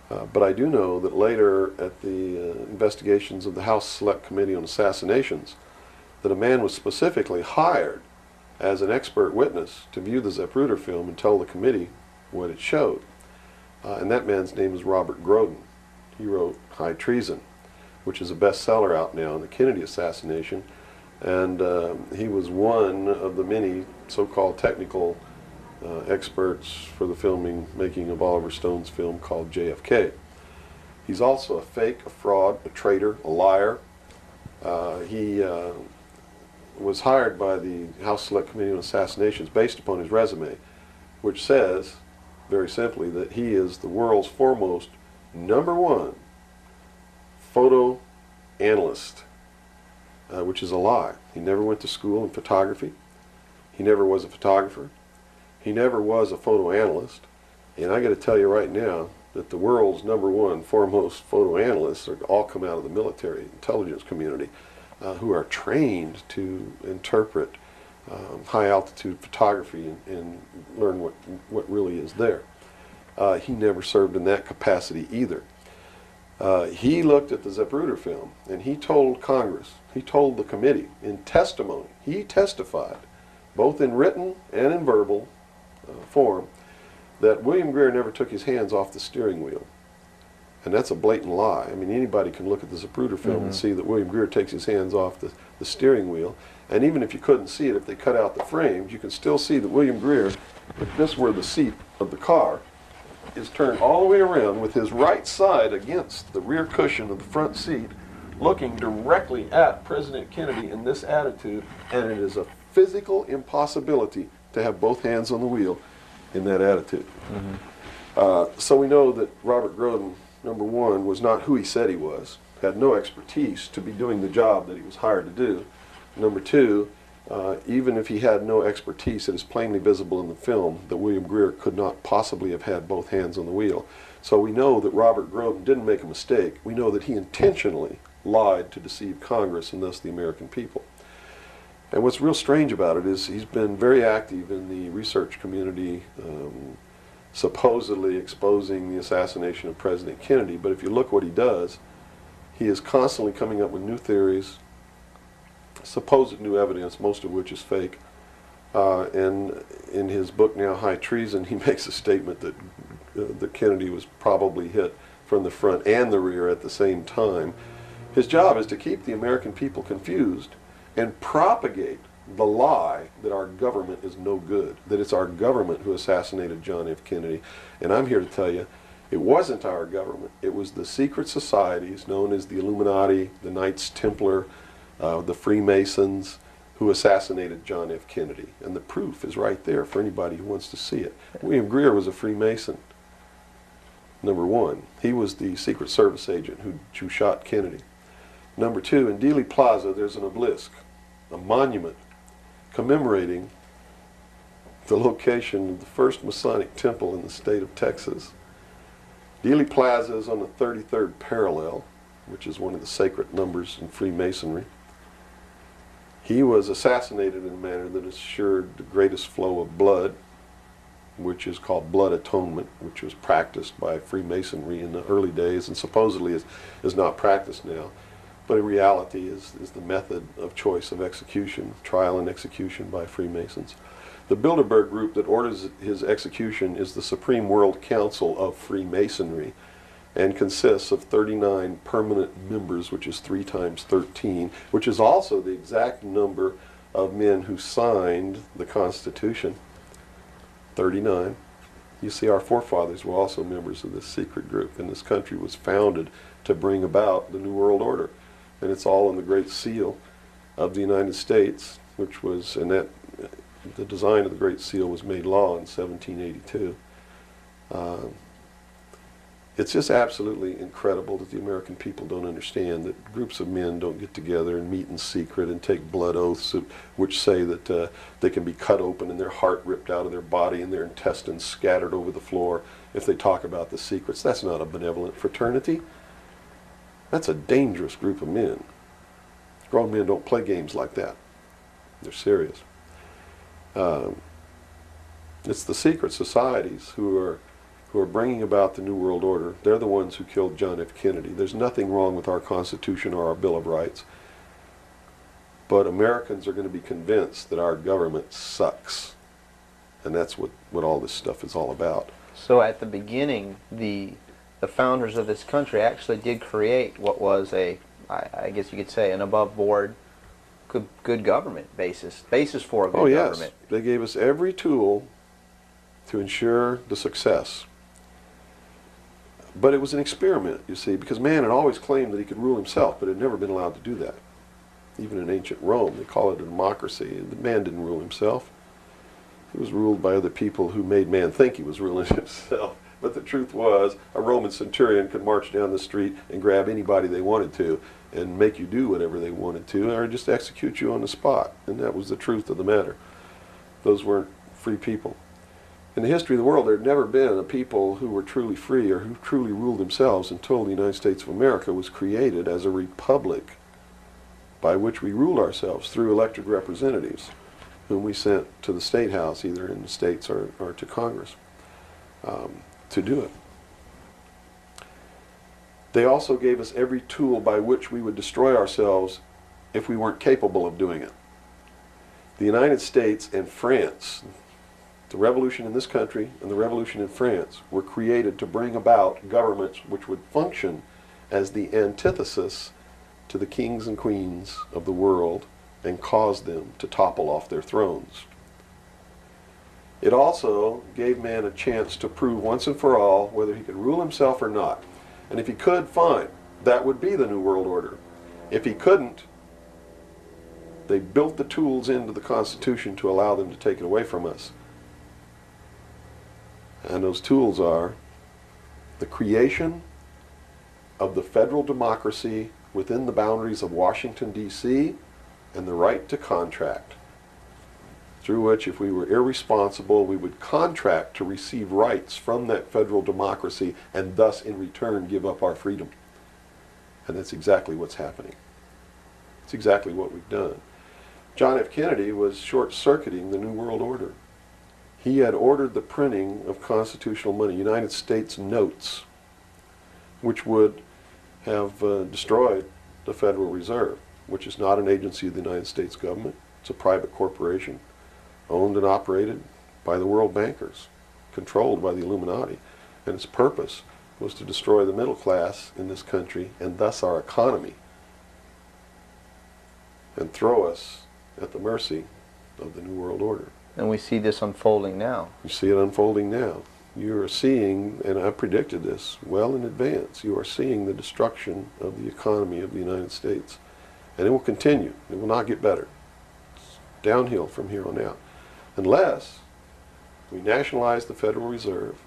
But I do know that later at the investigations of the House Select Committee on Assassinations, that a man was specifically hired as an expert witness to view the Zapruder film and tell the committee what it showed. And that man's name is Robert Groden. He wrote High Treason, which is a bestseller out now on the Kennedy assassination. And he was one of the many so-called technical experts for the making of Oliver Stone's film called JFK. He's also a fake, a fraud, a traitor, a liar. He was hired by the House Select Committee on Assassinations based upon his resume, which says, very simply, that he is the world's foremost #1 photo analyst, which is a lie. He never went to school in photography. He never was a photographer. He never was a photo analyst. And I got to tell you right now that the world's #1 foremost photo analysts are all come out of the military intelligence community, who are trained to interpret high altitude photography and learn what really is there. He never served in that capacity either. He looked at the Zapruder film and he told Congress, he told the committee in testimony, he testified both in written and in verbal form that William Greer never took his hands off the steering wheel. And that's a blatant lie. I mean, anybody can look at the Zapruder film and see that William Greer takes his hands off the steering wheel. And even if you couldn't see it, if they cut out the frames, you can still see that William Greer, if this were the seat of the car, is turned all the way around with his right side against the rear cushion of the front seat, looking directly at President Kennedy in this attitude, and it is a physical impossibility to have both hands on the wheel in that attitude. So we know that Robert Groden, #1, was not who he said he was, had no expertise to be doing the job that he was hired to do. #2, even if he had no expertise, it is plainly visible in the film that William Greer could not possibly have had both hands on the wheel. So we know that Robert Groden didn't make a mistake. We know that he intentionally lied to deceive Congress and thus the American people. And what's real strange about it is he's been very active in the research community, supposedly exposing the assassination of President Kennedy. But if you look what he does, he is constantly coming up with new theories, supposed new evidence, most of which is fake. And in his book now, High Treason, he makes a statement that Kennedy was probably hit from the front and the rear at the same time. His job is to keep the American people confused and propagate the lie that our government is no good, that it's our government who assassinated John F. Kennedy. And I'm here to tell you, it wasn't our government. It was the secret societies known as the Illuminati, the Knights Templar, the Freemasons, who assassinated John F. Kennedy. And the proof is right there for anybody who wants to see it. William Greer was a Freemason, #1. He was the Secret Service agent who shot Kennedy. #2, in Dealey Plaza, there's an obelisk, a monument commemorating the location of the first Masonic temple in the state of Texas. Dealey Plaza is on the 33rd parallel, which is one of the sacred numbers in Freemasonry. He was assassinated in a manner that assured the greatest flow of blood, which is called blood atonement, which was practiced by Freemasonry in the early days and supposedly is not practiced now. But in reality is the method of choice of execution, trial and execution by Freemasons. The Bilderberg Group that orders his execution is the Supreme World Council of Freemasonry and consists of 39 permanent members, which is 3 times 13, which is also the exact number of men who signed the Constitution. 39. You see, our forefathers were also members of this secret group, and this country was founded to bring about the New World Order. And it's all in the Great Seal of the United States, which was, and that the design of the Great Seal was made law in 1782. It's just absolutely incredible that the American people don't understand that groups of men don't get together and meet in secret and take blood oaths which say that they can be cut open and their heart ripped out of their body and their intestines scattered over the floor if they talk about the secrets. That's not a benevolent fraternity. That's a dangerous group of men. Grown men don't play games like that. They're serious. It's the secret societies who are bringing about the New World Order. They're the ones who killed John F. Kennedy. There's nothing wrong with our Constitution or our Bill of Rights. But Americans are going to be convinced that our government sucks. And that's what all this stuff is all about. So at the beginning, the founders of this country actually did create what was I guess you could say, an above-board good government basis for a good Oh yes, government. they gave us every tool to ensure the success. But it was an experiment, you see, because man had always claimed that he could rule himself, but had never been allowed to do that. Even in ancient Rome, they call it a democracy. The man didn't rule himself. He was ruled by other people who made man think he was ruling himself. But the truth was, a Roman centurion could march down the street and grab anybody they wanted to and make you do whatever they wanted to, or just execute you on the spot. And that was the truth of the matter. Those weren't free people. In the history of the world, there had never been a people who were truly free or who truly ruled themselves until the United States of America was created as a republic by which we ruled ourselves through elected representatives whom we sent to the State House, either in the States or to Congress, to do it. They also gave us every tool by which we would destroy ourselves if we weren't capable of doing it. The United States and France, the revolution in this country and the revolution in France, were created to bring about governments which would function as the antithesis to the kings and queens of the world and cause them to topple off their thrones. It also gave man a chance to prove once and for all whether he could rule himself or not. And if he could, fine. That would be the New World Order. If he couldn't, they built the tools into the Constitution to allow them to take it away from us. And those tools are the creation of the federal democracy within the boundaries of Washington, D.C., and the right to contract, through which, if we were irresponsible, we would contract to receive rights from that federal democracy and thus in return give up our freedom. And that's exactly what's happening. It's exactly what we've done. John F. Kennedy was short-circuiting the New World Order. He had ordered the printing of constitutional money, United States notes, which would have destroyed the Federal Reserve, which is not an agency of the United States government. It's a private corporation owned and operated by the world bankers, controlled by the Illuminati. And its purpose was to destroy the middle class in this country and thus our economy, and throw us at the mercy of the New World Order. And we see this unfolding now. You see it unfolding now. You are seeing, and I predicted this well in advance, you are seeing the destruction of the economy of the United States. And it will continue. It will not get better. It's downhill from here on out. Unless we nationalize the Federal Reserve,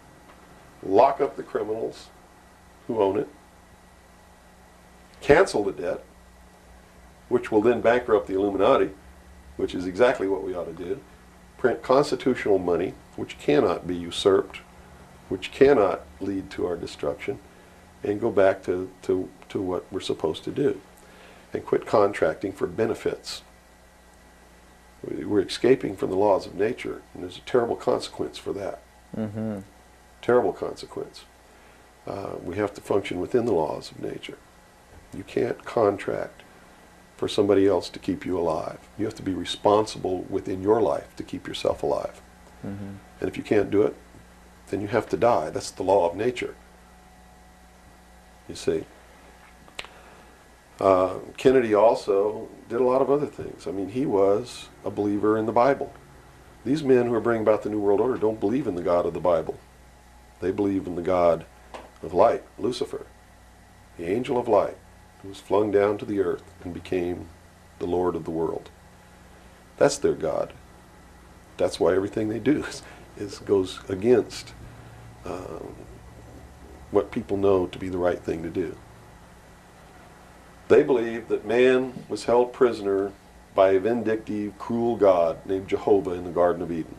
lock up the criminals who own it, cancel the debt, which will then bankrupt the Illuminati, which is exactly what we ought to do, print constitutional money, which cannot be usurped, which cannot lead to our destruction, and go back to what we're supposed to do, and quit contracting for benefits. We're escaping from the laws of nature, and there's a terrible consequence for that. Mm-hmm. Terrible consequence. We have to function within the laws of nature. You can't contract for somebody else to keep you alive. You have to be responsible within your life to keep yourself alive. Mm-hmm. And if you can't do it, then you have to die. That's the law of nature. You see. Kennedy also did a lot of other things. I mean, he was a believer in the Bible. These men who are bringing about the New World Order don't believe in the God of the Bible. They believe in the God of light, Lucifer, the angel of light, who was flung down to the earth and became the Lord of the world. That's their God. That's why everything they do goes against what people know to be the right thing to do. They believe that man was held prisoner by a vindictive, cruel God named Jehovah in the Garden of Eden.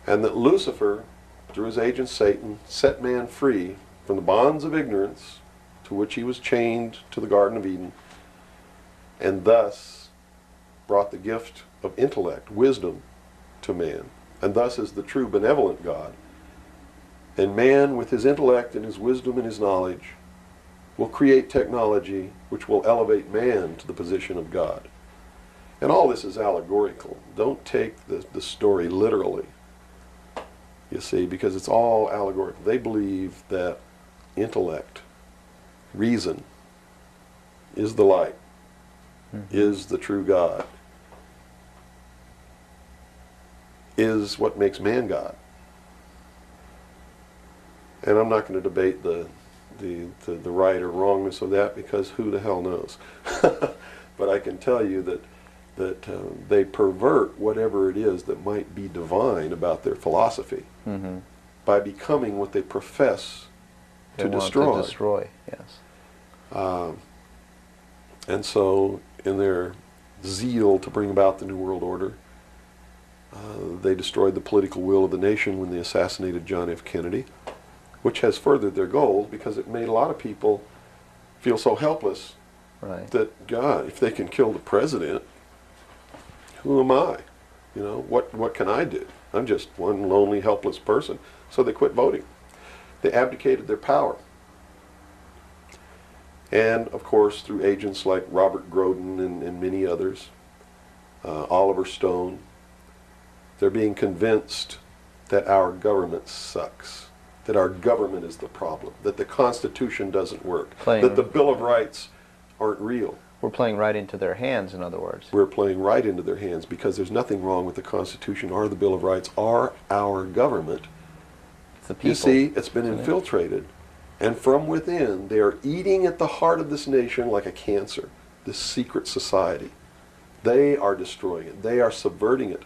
And that Lucifer, through his agent Satan, set man free from the bonds of ignorance to which he was chained to the Garden of Eden, and thus brought the gift of intellect, wisdom, to man, and thus is the true benevolent God. And man, with his intellect and his wisdom and his knowledge, will create technology which will elevate man to the position of God. And all this is allegorical. Don't take the story literally. You see, because it's all allegorical. They believe that intellect, reason, is the light, is the true God, is what makes man God. And I'm not going to debate the right or wrongness of that, because who the hell knows? But I can tell you that they pervert whatever it is that might be divine about their philosophy by becoming what they profess They to want destroy. To destroy, yes. And so, in their zeal to bring about the New World Order, they destroyed the political will of the nation when they assassinated John F. Kennedy, which has furthered their goals, because it made a lot of people feel so helpless Right. that, God, if they can kill the president, who am I? You know, what can I do? I'm just one lonely, helpless person. So they quit voting. They abdicated their power. And, of course, through agents like Robert Groden and many others, Oliver Stone, they're being convinced that our government sucks, that our government is the problem, that the Constitution doesn't work, that the Bill of Rights aren't real. We're playing right into their hands, in other words. We're playing right into their hands, because there's nothing wrong with the Constitution or the Bill of Rights or our government. It's the people. You see, it's been infiltrated. And from within, they are eating at the heart of this nation like a cancer, this secret society. They are destroying it. They are subverting it.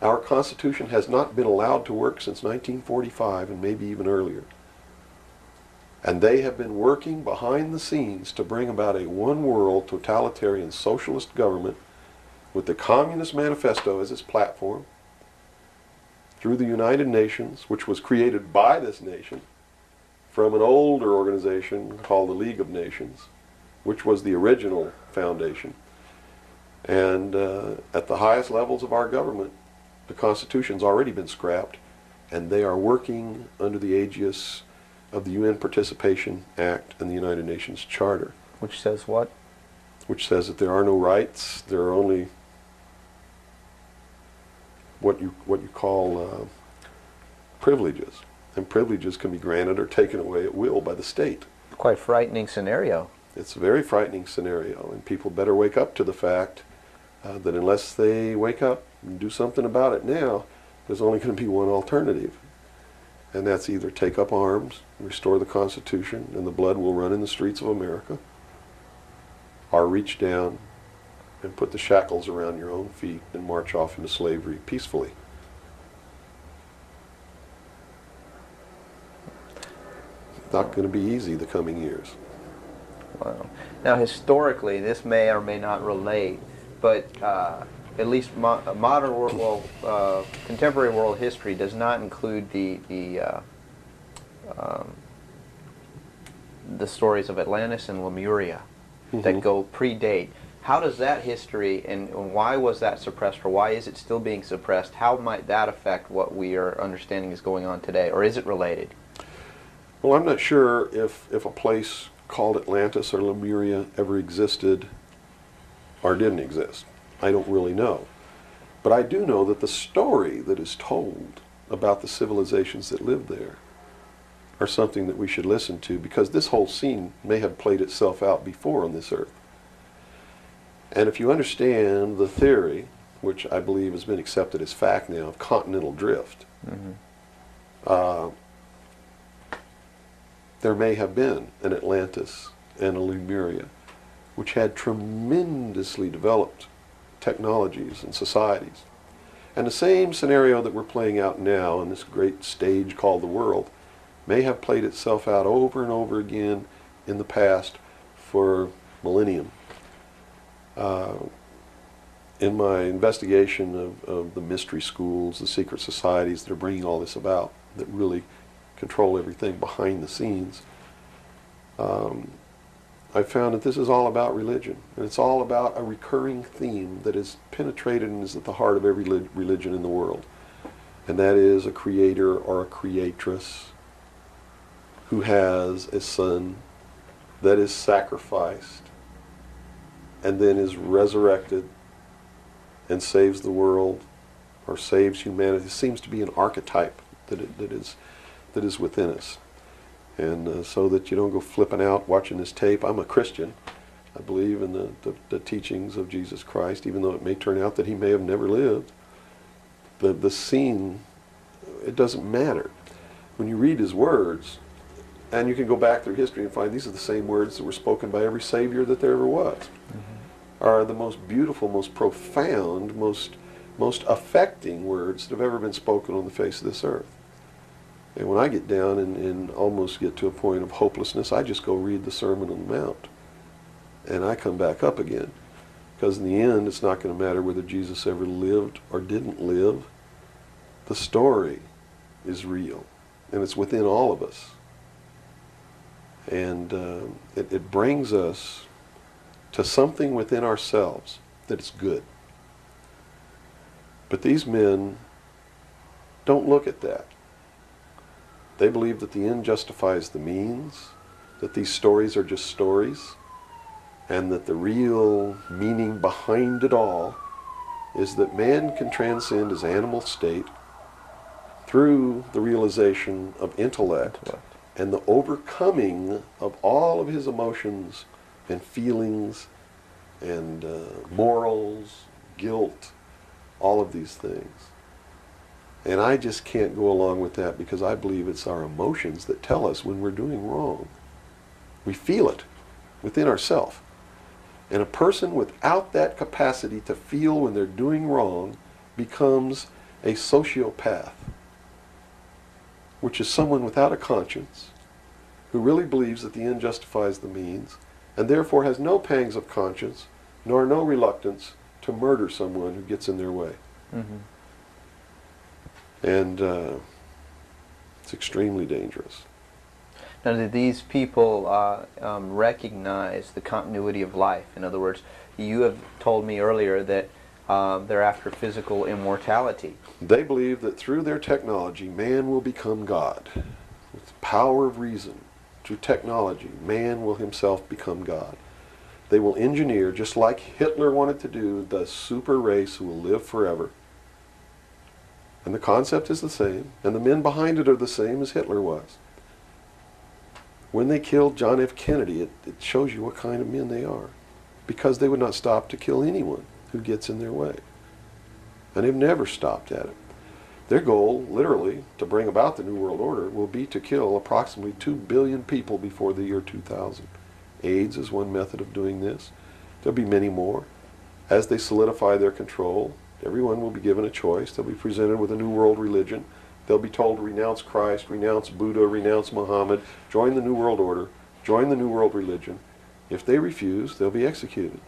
Our Constitution has not been allowed to work since 1945, and maybe even earlier. And they have been working behind the scenes to bring about a one-world, totalitarian, socialist government with the Communist Manifesto as its platform, through the United Nations, which was created by this nation, from an older organization called the League of Nations, which was the original foundation. And at the highest levels of our government, the Constitution's already been scrapped, and they are working under the aegis of the UN Participation Act and the United Nations Charter. Which says what? Which says that there are no rights, there are only what you call privileges. And privileges can be granted or taken away at will by the state. Quite frightening scenario. It's a very frightening scenario, and people better wake up to the fact that unless they wake up and do something about it now, there's only going to be one alternative. And that's either take up arms, restore the Constitution, and the blood will run in the streets of America, or reach down and put the shackles around your own feet and march off into slavery peacefully. Not going to be easy the coming years. Wow. Now, historically, this may or may not relate, but at least modern world, contemporary world history does not include the stories of Atlantis and Lemuria that go predate. How does that history, and why was that suppressed, or why is it still being suppressed? How might that affect what we are understanding is going on today, or is it related? Well, I'm not sure if a place called Atlantis or Lemuria ever existed or didn't exist. I don't really know. But I do know that the story that is told about the civilizations that lived there are something that we should listen to, because this whole scene may have played itself out before on this earth. And if you understand the theory, which I believe has been accepted as fact now, of continental drift, there may have been an Atlantis and a Lemuria, which had tremendously developed technologies and societies. And the same scenario that we're playing out now on this great stage called the world may have played itself out over and over again in the past for millennium. In my investigation of the mystery schools, the secret societies that are bringing all this about, that really control everything behind the scenes, I found that this is all about religion, and it's all about a recurring theme that is penetrated and is at the heart of every religion in the world, and that is a creator or a creatress who has a son that is sacrificed and then is resurrected and saves the world or saves humanity. It seems to be an archetype that is within us. And so that you don't go flipping out watching this tape. I'm a Christian. I believe in the teachings of Jesus Christ, even though it may turn out that he may have never lived. The scene, it doesn't matter. When you read his words, and you can go back through history and find these are the same words that were spoken by every Savior that there ever was, are the most beautiful, most profound, most affecting words that have ever been spoken on the face of this earth. And when I get down and almost get to a point of hopelessness, I just go read the Sermon on the Mount. And I come back up again. Because in the end, it's not going to matter whether Jesus ever lived or didn't live. The story is real. And it's within all of us. And it brings us to something within ourselves that is good. But these men don't look at that. They believe that the end justifies the means, that these stories are just stories, and that the real meaning behind it all is that man can transcend his animal state through the realization of intellect and the overcoming of all of his emotions and feelings and morals, guilt, all of these things. And I just can't go along with that because I believe it's our emotions that tell us when we're doing wrong. We feel it within ourselves. And a person without that capacity to feel when they're doing wrong becomes a sociopath, which is someone without a conscience who really believes that the end justifies the means and therefore has no pangs of conscience nor no reluctance to murder someone who gets in their way. Mm-hmm. And it's extremely dangerous. Now, do these people recognize the continuity of life? In other words, you have told me earlier that they're after physical immortality. They believe that through their technology, man will become God. With the power of reason, through technology, man will himself become God. They will engineer, just like Hitler wanted to do, the super race who will live forever. And the concept is the same, and the men behind it are the same as Hitler was. When they killed John F. Kennedy, it shows you what kind of men they are. Because they would not stop to kill anyone who gets in their way. And they've never stopped at it. Their goal, literally, to bring about the New World Order will be to kill approximately 2 billion people before the year 2000. AIDS is one method of doing this. There'll be many more. As they solidify their control, everyone will be given a choice. They'll be presented with a new world religion. They'll be told to renounce Christ, renounce Buddha, renounce Muhammad, join the New World Order, join the New World Religion. If they refuse, they'll be executed.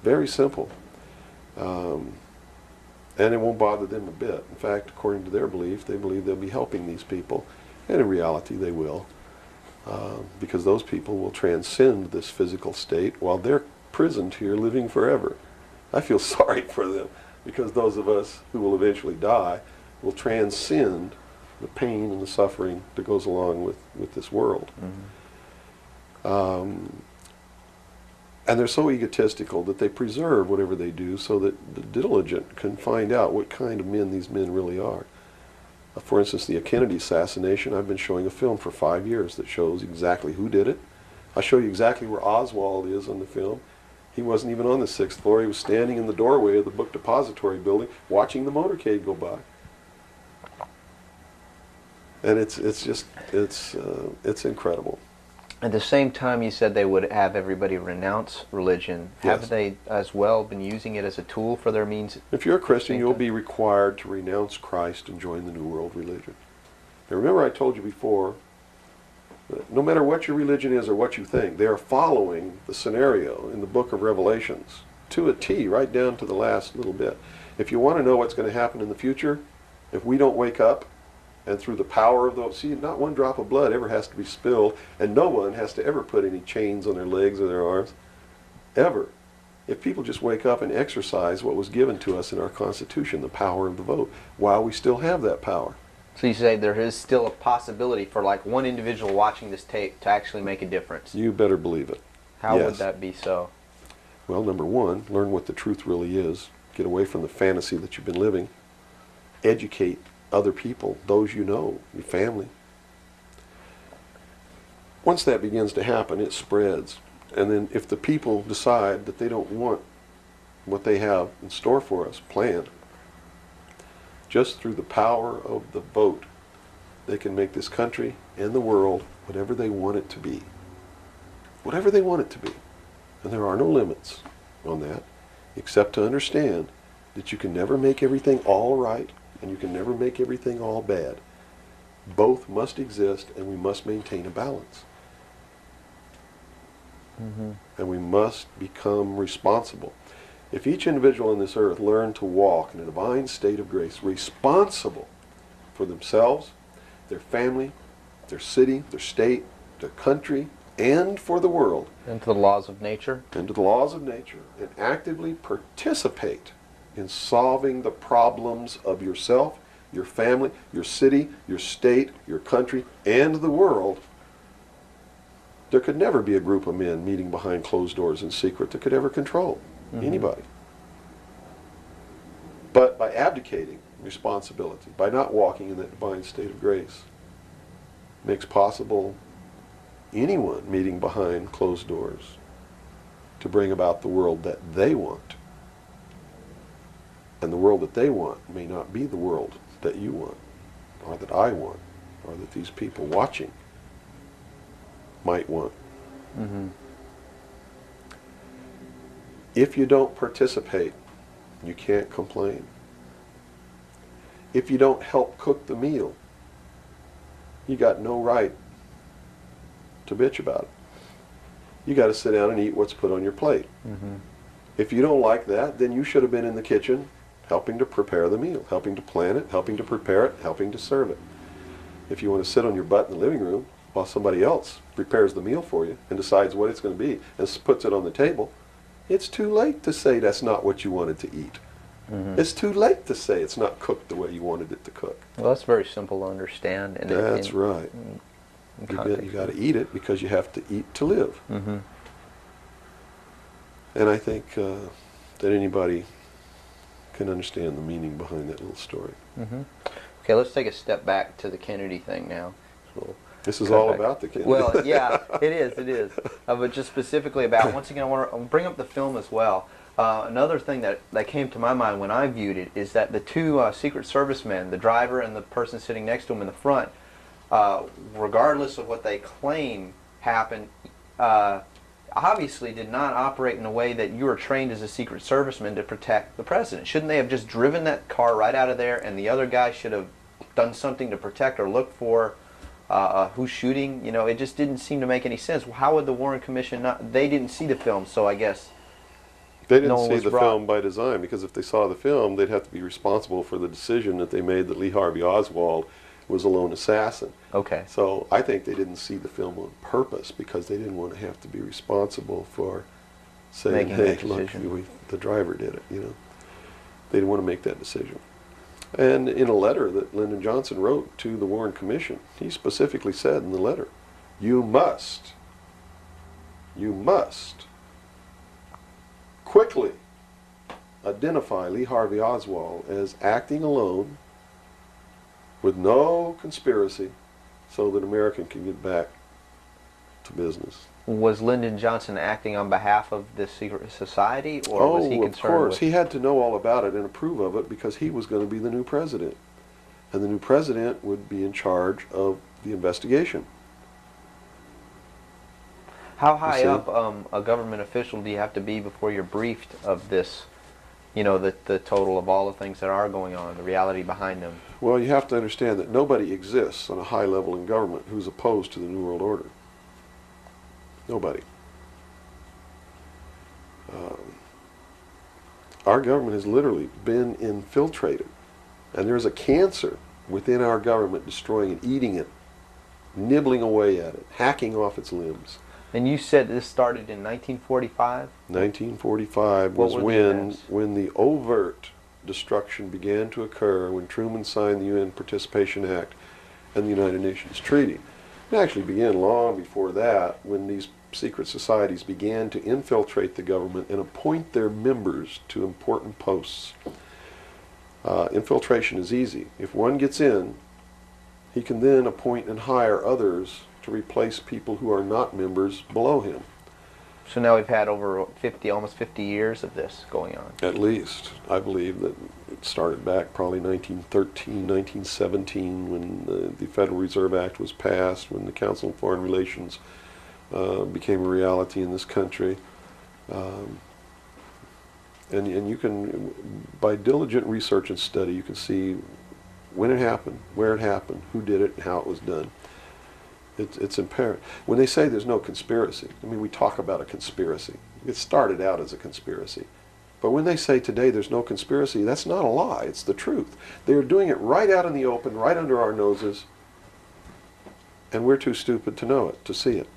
Very simple. And it won't bother them a bit. In fact, according to their belief, they believe they'll be helping these people. And in reality, they will. Because those people will transcend this physical state while they're prisoned here living forever. I feel sorry for them because those of us who will eventually die will transcend the pain and the suffering that goes along with this world. Mm-hmm. And they're so egotistical that they preserve whatever they do so that the diligent can find out what kind of men these men really are. For instance, the Kennedy assassination, I've been showing a film for 5 years that shows exactly who did it. I show you exactly where Oswald is on the film. He wasn't even on the 6th floor. He was standing in the doorway of the book depository building watching the motorcade go by. And it's incredible. At the same time, you said they would have everybody renounce religion. Yes. Have they as well been using it as a tool for their means? If you're a Christian, you'll be required to renounce Christ and join the New World Religion. Now remember I told you before, that no matter what your religion is or what you think, they are following the scenario in the book of Revelations to a T, right down to the last little bit. If you want to know what's going to happen in the future, if we don't wake up, and through the power of those, see, not one drop of blood ever has to be spilled, and no one has to ever put any chains on their legs or their arms, ever. If people just wake up and exercise what was given to us in our Constitution, the power of the vote, while we still have that power. So you say there is still a possibility for like one individual watching this tape to actually make a difference. You better believe it. How Yes. would that be so? Well, number one, learn what the truth really is. Get away from the fantasy that you've been living. Educate other people, those you know, your family. Once that begins to happen, it spreads. And then if the people decide that they don't want what they have in store for us planned, just through the power of the vote, they can make this country and the world whatever they want it to be. Whatever they want it to be. And there are no limits on that, except to understand that you can never make everything all right, and you can never make everything all bad. Both must exist, and we must maintain a balance. And we must become responsible. If each individual on this earth learned to walk in a divine state of grace, responsible for themselves, their family, their city, their state, their country, and for the world, And to the laws of nature. and to the laws of nature, and actively participate in solving the problems of yourself, your family, your city, your state, your country, and the world, there could never be a group of men meeting behind closed doors in secret that could ever control anybody. But by abdicating responsibility, by not walking in that divine state of grace, makes possible anyone meeting behind closed doors to bring about the world that they want. And the world that they want may not be the world that you want, or that I want, or that these people watching might want. If you don't participate, you can't complain. If you don't help cook the meal, you got no right to bitch about it. You got to sit down and eat what's put on your plate. If you don't like that, then you should have been in the kitchen helping to prepare the meal, helping to plan it, helping to prepare it, helping to serve it. If you want to sit on your butt in the living room while somebody else prepares the meal for you and decides what it's going to be and puts it on the table, it's too late to say that's not what you wanted to eat. It's too late to say it's not cooked the way you wanted it to cook. Well, that's very simple to understand. And That's right. You got to eat it because you have to eat to live. And I think that anybody can understand the meaning behind that little story. Okay, let's take a step back to the Kennedy thing now. So This is cut all back. about the Kennedy. Well, yeah, it is. But just specifically about, once again, I want to bring up the film as well. Another thing that came to my mind when I viewed it is that the two Secret Service men, the driver and the person sitting next to him in the front, regardless of what they claim happened, obviously did not operate in a way that you were trained as a Secret Serviceman to protect the president. Shouldn't they have just driven that car right out of there, and the other guy should have done something to protect or look for who's shooting? You know, it just didn't seem to make any sense. How would the Warren Commission not? They didn't see the film, so I guess they didn't no one see was the brought- film by design, because if they saw the film, they'd have to be responsible for the decision that they made that Lee Harvey Oswald was a lone assassin. Okay. So I think they didn't see the film on purpose because they didn't want to have to be responsible for saying, Making hey, that look, decision. the driver did it, you know. They didn't want to make that decision. And in a letter that Lyndon Johnson wrote to the Warren Commission, he specifically said in the letter, you must quickly identify Lee Harvey Oswald as acting alone with no conspiracy so that America can get back to business. Was Lyndon Johnson acting on behalf of the secret society, or was he Of concerned course. with? He had to know all about it and approve of it because he was going to be the new president. And the new president would be in charge of the investigation. How high see? up a government official do you have to be before you're briefed of this? You know, the total of all the things that are going on, the reality behind them. Well, you have to understand that nobody exists on a high level in government who's opposed to the New World Order. Nobody. Our government has literally been infiltrated. And there's a cancer within our government destroying it, eating it, nibbling away at it, hacking off its limbs. And you said this started in 1945? 1945 What was were the when events? the overt destruction began to occur, when Truman signed the UN Participation Act and the United Nations Treaty. It actually began long before that, when these secret societies began to infiltrate the government and appoint their members to important posts. Infiltration is easy. If one gets in, he can then appoint and hire others to replace people who are not members below him. So now we've had over 50, almost 50 years of this going on. At least. I believe that it started back probably 1913, 1917, when the Federal Reserve Act was passed, when the Council on Foreign Relations became a reality in this country. And you can, by diligent research and study, you can see when it happened, where it happened, who did it, and how it was done. It's apparent. When they say there's no conspiracy, I mean, we talk about a conspiracy. It started out as a conspiracy. But when they say today there's no conspiracy, that's not a lie. It's the truth. They're doing it right out in the open, right under our noses, and we're too stupid to know it, to see it.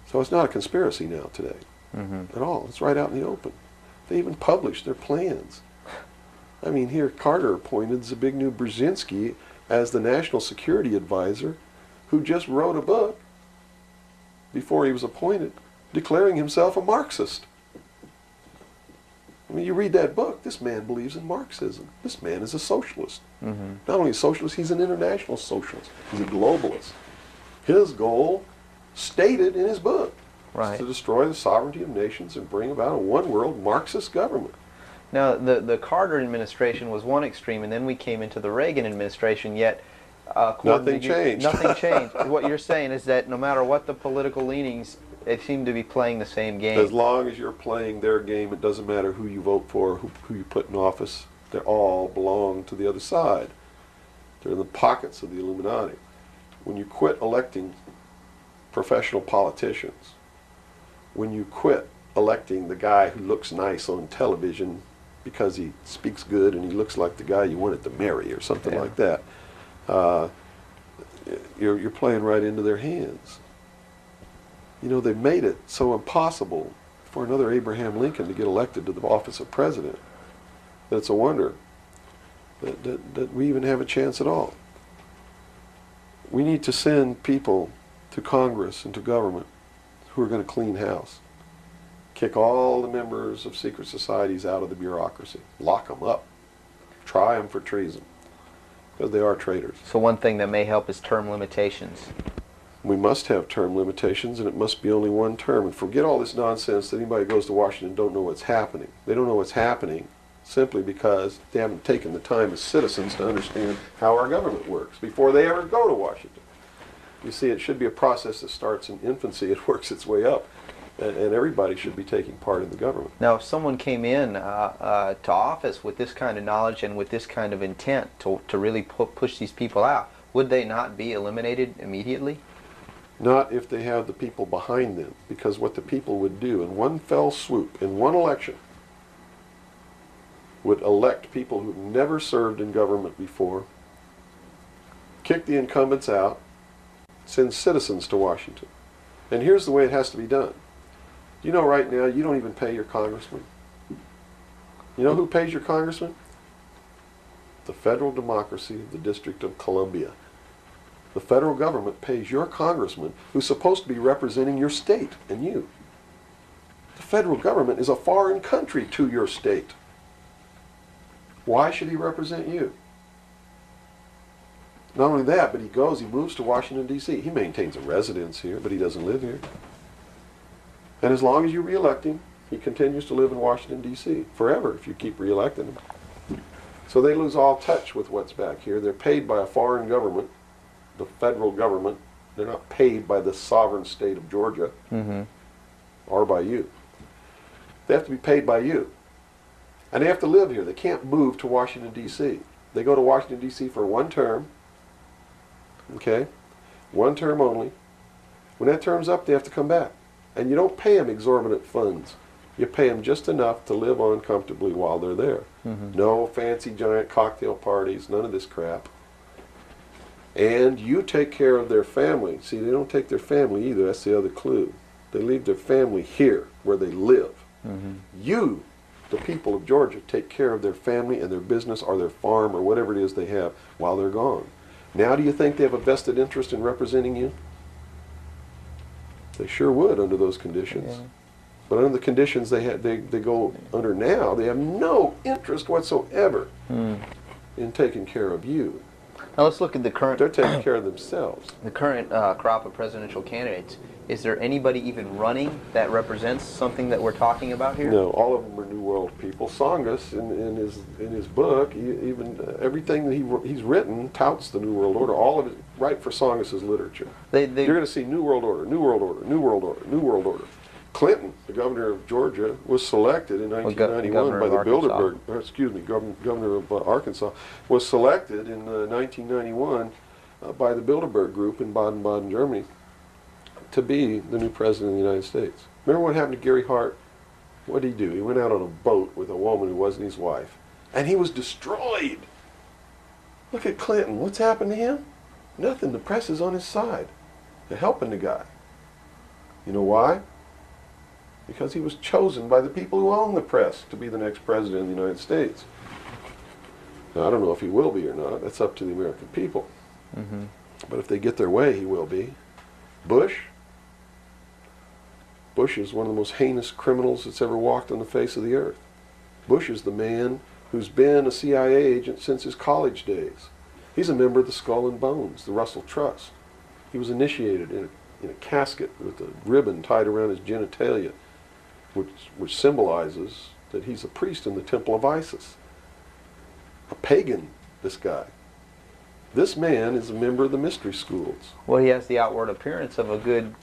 So it's not a conspiracy now today at all. It's right out in the open. They even publish their plans. I mean, here Carter appointed Zbigniew Brzezinski as the National Security Advisor, who just wrote a book before he was appointed declaring himself a Marxist. I mean, you read that book, this man believes in Marxism. This man is a socialist. Not only a socialist, he's an international socialist. He's a globalist. His goal, stated in his book, is to destroy the sovereignty of nations and bring about a one-world Marxist government. Now, the Carter administration was one extreme, and then we came into the Reagan administration, yet nothing changed. Nothing changed. What you're saying is that no matter what the political leanings, they seem to be playing the same game. As long as you're playing their game, it doesn't matter who you vote for, who you put in office. They all belong to the other side. They're in the pockets of the Illuminati. When you quit electing professional politicians, when you quit electing the guy who looks nice on television because he speaks good and he looks like the guy you wanted to marry or something like that, you're playing right into their hands. You know, they've made it so impossible for another Abraham Lincoln to get elected to the office of president that it's a wonder that we even have a chance at all. We need to send people to Congress and to government who are going to clean house. Kick all the members of secret societies out of the bureaucracy. Lock them up. Try them for treason. Because they are traitors. So one thing that may help is term limitations. We must have term limitations, and it must be only one term. And forget all this nonsense that anybody who goes to Washington don't know what's happening. They don't know what's happening simply because they haven't taken the time as citizens to understand how our government works before they ever go to Washington. You see, it should be a process that starts in infancy. It works its way up. And everybody should be taking part in the government. Now, if someone came in to office with this kind of knowledge and with this kind of intent to really push these people out, would they not be eliminated immediately? Not if they have the people behind them, because what the people would do in one fell swoop, in one election, would elect people who've never served in government before, kick the incumbents out, send citizens to Washington. And here's the way it has to be done. You know, right now, you don't even pay your congressman. You know who pays your congressman? The federal democracy of the District of Columbia. The federal government pays your congressman, who's supposed to be representing your state and you. The federal government is a foreign country to your state. Why should he represent you? Not only that, but he moves to Washington, D.C. He maintains a residence here, but he doesn't live here. And as long as you re-elect him, he continues to live in Washington, D.C. forever if you keep re-electing him. So they lose all touch with what's back here. They're paid by a foreign government, the federal government. They're not paid by the sovereign state of Georgia or by you. They have to be paid by you. And they have to live here. They can't move to Washington, D.C. They go to Washington, D.C. for one term. Okay? One term only. When that term's up, they have to come back. And you don't pay them exorbitant funds. You pay them just enough to live on comfortably while they're there. No fancy giant cocktail parties, none of this crap. And you take care of their family. See, they don't take their family either. That's the other clue. They leave their family here where they live. You, the people of Georgia, take care of their family and their business or their farm or whatever it is they have while they're gone. Now do you think they have a vested interest in representing you? They sure would under those conditions. But under the conditions they go under now, they have no interest whatsoever in taking care of you. Now let's look at the current. They're taking care of themselves. The current crop of presidential candidates. Is there anybody even running that represents something that we're talking about here? No, all of them are New World people. Songus, in his book, even everything that he's written touts the New World Order. All of it, right for Songus's literature. You're going to see New World Order, New World Order, New World Order, New World Order. Clinton, the governor of Georgia, was selected in 1991 by the governor of Arkansas, was selected in 1991 by the Bilderberg Group in Baden-Baden, Germany, to be the new president of the United States. Remember what happened to Gary Hart? What did he do? He went out on a boat with a woman who wasn't his wife, and he was destroyed. Look at Clinton. What's happened to him? Nothing. The press is on his side. They're helping the guy. You know why? Because he was chosen by the people who own the press to be the next president of the United States. Now, I don't know if he will be or not. That's up to the American people. Mm-hmm. But if they get their way, he will be. Bush is one of the most heinous criminals that's ever walked on the face of the earth. Bush is the man who's been a CIA agent since his college days. He's a member of the Skull and Bones, the Russell Trust. He was initiated in a casket with a ribbon tied around his genitalia, which symbolizes that he's a priest in the temple of Isis. A pagan, this guy. This man is a member of the mystery schools. Well, he has the outward appearance of a good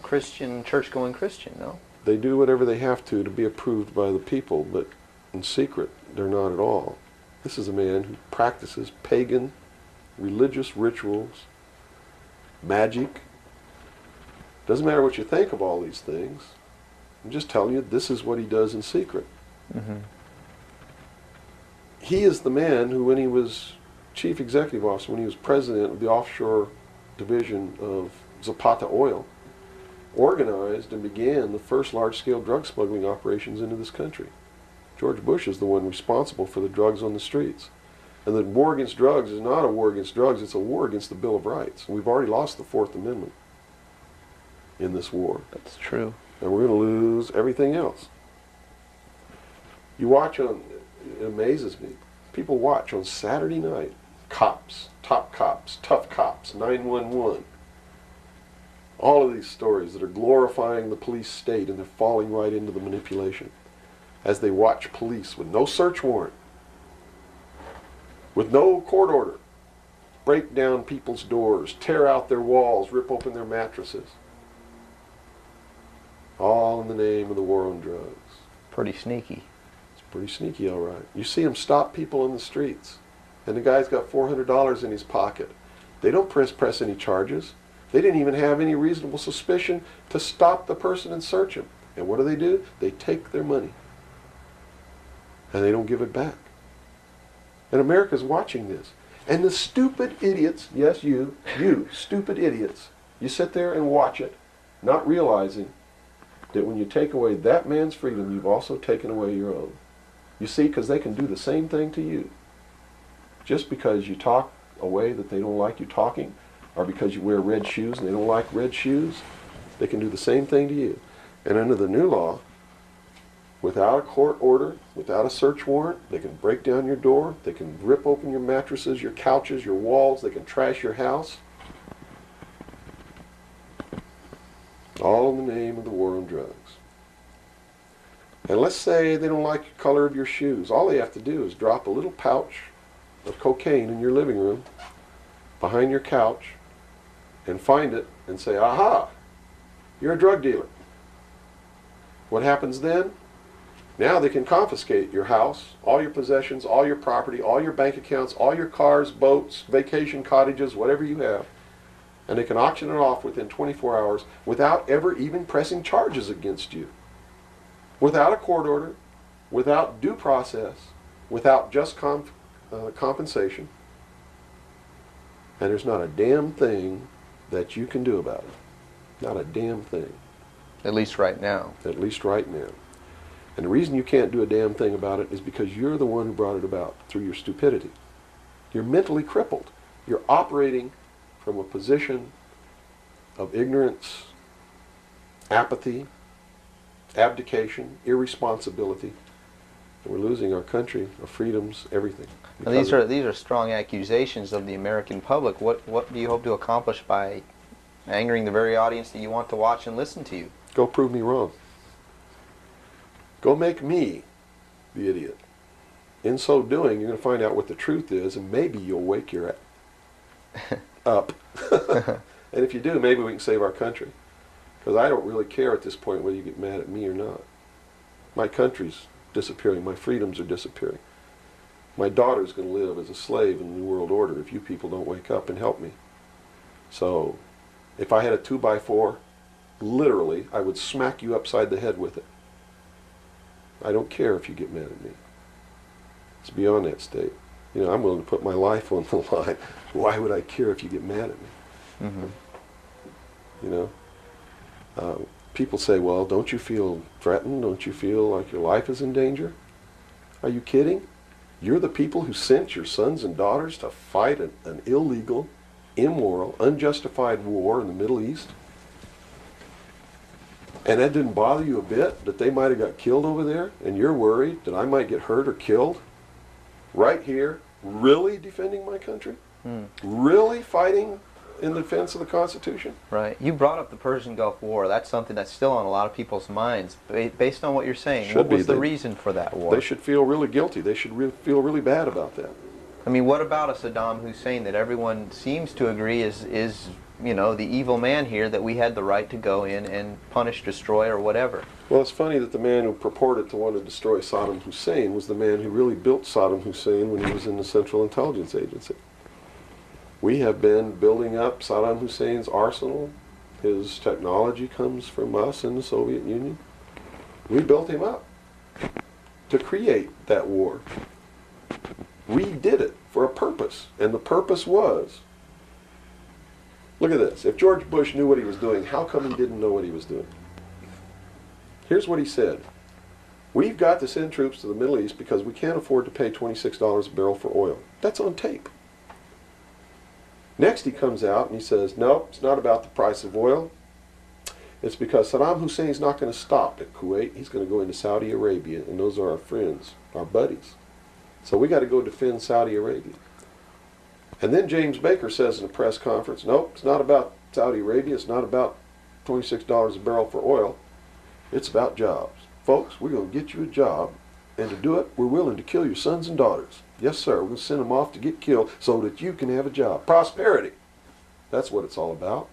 Christian, church-going Christian, no? They do whatever they have to be approved by the people, but in secret, they're not at all. This is a man who practices pagan religious rituals, magic. Doesn't matter what you think of all these things. I'm just telling you, this is what he does in secret. Mm-hmm. He is the man who, when he was chief executive officer, when he was president of the offshore division of Zapata Oil, organized and began the first large-scale drug smuggling operations into this country. George Bush is the one responsible for the drugs on the streets. And the war against drugs is not a war against drugs, it's a war against the Bill of Rights. We've already lost the Fourth Amendment in this war. That's true. And we're going to lose everything else. You watch on, it amazes me, people watch on Saturday night, cops, top cops, tough cops, 911. All of these stories that are glorifying the police state, and they're falling right into the manipulation. As they watch police with no search warrant, with no court order, break down people's doors, tear out their walls, rip open their mattresses. All in the name of the war on drugs. Pretty sneaky. It's pretty sneaky, all right. You see them stop people in the streets, and the guy's got $400 in his pocket. They don't press any charges. They didn't even have any reasonable suspicion to stop the person and search him. And what do? They take their money, and they don't give it back. And America's watching this. And the stupid idiots, yes, you stupid idiots, you sit there and watch it, not realizing that when you take away that man's freedom, you've also taken away your own. You see, because they can do the same thing to you. Just because you talk a way that they don't like you talking, or because you wear red shoes and they don't like red shoes, they can do the same thing to you. And under the new law, without a court order, without a search warrant, they can break down your door, they can rip open your mattresses, your couches, your walls, they can trash your house. All in the name of the war on drugs. And let's say they don't like the color of your shoes. All they have to do is drop a little pouch of cocaine in your living room, behind your couch, and find it and say, aha, you're a drug dealer. What happens then? Now they can confiscate your house, all your possessions, all your property, all your bank accounts, all your cars, boats, vacation cottages, whatever you have. And they can auction it off within 24 hours without ever even pressing charges against you. Without a court order, without due process, without just compensation. And there's not a damn thing that you can do about it. Not a damn thing. At least right now. At least right now. And the reason you can't do a damn thing about it is because you're the one who brought it about through your stupidity. You're mentally crippled. You're operating from a position of ignorance, apathy, abdication, irresponsibility. And we're losing our country, our freedoms, everything. Now, these are strong accusations of the American public. What do you hope to accomplish by angering the very audience that you want to watch and listen to you? Go prove me wrong. Go make me the idiot. In so doing, you're going to find out what the truth is, and maybe you'll wake your up. And if you do, maybe we can save our country. Because I don't really care at this point whether you get mad at me or not. My country's disappearing. My freedoms are disappearing. My daughter's going to live as a slave in the New World Order if you people don't wake up and help me. So, if I had a 2x4, literally, I would smack you upside the head with it. I don't care if you get mad at me. It's beyond that state. You know, I'm willing to put my life on the line. Why would I care if you get mad at me? Mm-hmm. You know? People say, well, don't you feel threatened? Don't you feel like your life is in danger? Are you kidding? You're the people who sent your sons and daughters to fight an illegal, immoral, unjustified war in the Middle East? And that didn't bother you a bit, that they might have got killed over there, and you're worried that I might get hurt or killed? Right here, really defending my country? Really fighting in defense of the Constitution? Right. You brought up the Persian Gulf War. That's something that's still on a lot of people's minds. Based on what you're saying, Should what was be. the reason for that war? They should feel really guilty. They should feel really bad about that. I mean, what about a Saddam Hussein that everyone seems to agree is you know, the evil man here, that we had the right to go in and punish, destroy, or whatever? Well, it's funny that the man who purported to want to destroy Saddam Hussein was the man who really built Saddam Hussein when he was in the Central Intelligence Agency. We have been building up Saddam Hussein's arsenal. His technology comes from us in the Soviet Union. We built him up to create that war. We did it for a purpose, and the purpose was, look at this. If George Bush knew what he was doing, how come he didn't know what he was doing? Here's what he said. We've got to send troops to the Middle East because we can't afford to pay $26 a barrel for oil. That's on tape. Next he comes out and he says, no, it's not about the price of oil. It's because Saddam Hussein's not going to stop at Kuwait. He's going to go into Saudi Arabia, and those are our friends, our buddies. So we got to go defend Saudi Arabia. And then James Baker says in a press conference, nope, it's not about Saudi Arabia. It's not about $26 a barrel for oil. It's about jobs. Folks, we're going to get you a job, and to do it, we're willing to kill your sons and daughters. Yes, sir, we're going to send them off to get killed so that you can have a job. Prosperity. That's what it's all about.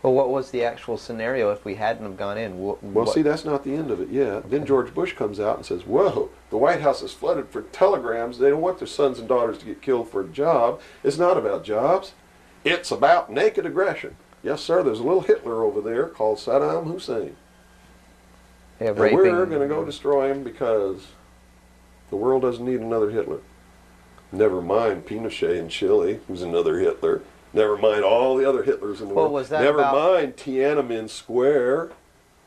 Well, what was the actual scenario if we hadn't have gone in? Well, see, that's not the end of it yet. Then George Bush comes out and says, whoa, the White House is flooded for telegrams. They don't want their sons and daughters to get killed for a job. It's not about jobs. It's about naked aggression. Yes, sir, there's a little Hitler over there called Saddam Hussein. Yeah, and we're going to go destroy him because the world doesn't need another Hitler. Never mind Pinochet in Chile, who's another Hitler. Never mind all the other Hitlers in the world. Was that Never mind Tiananmen Square.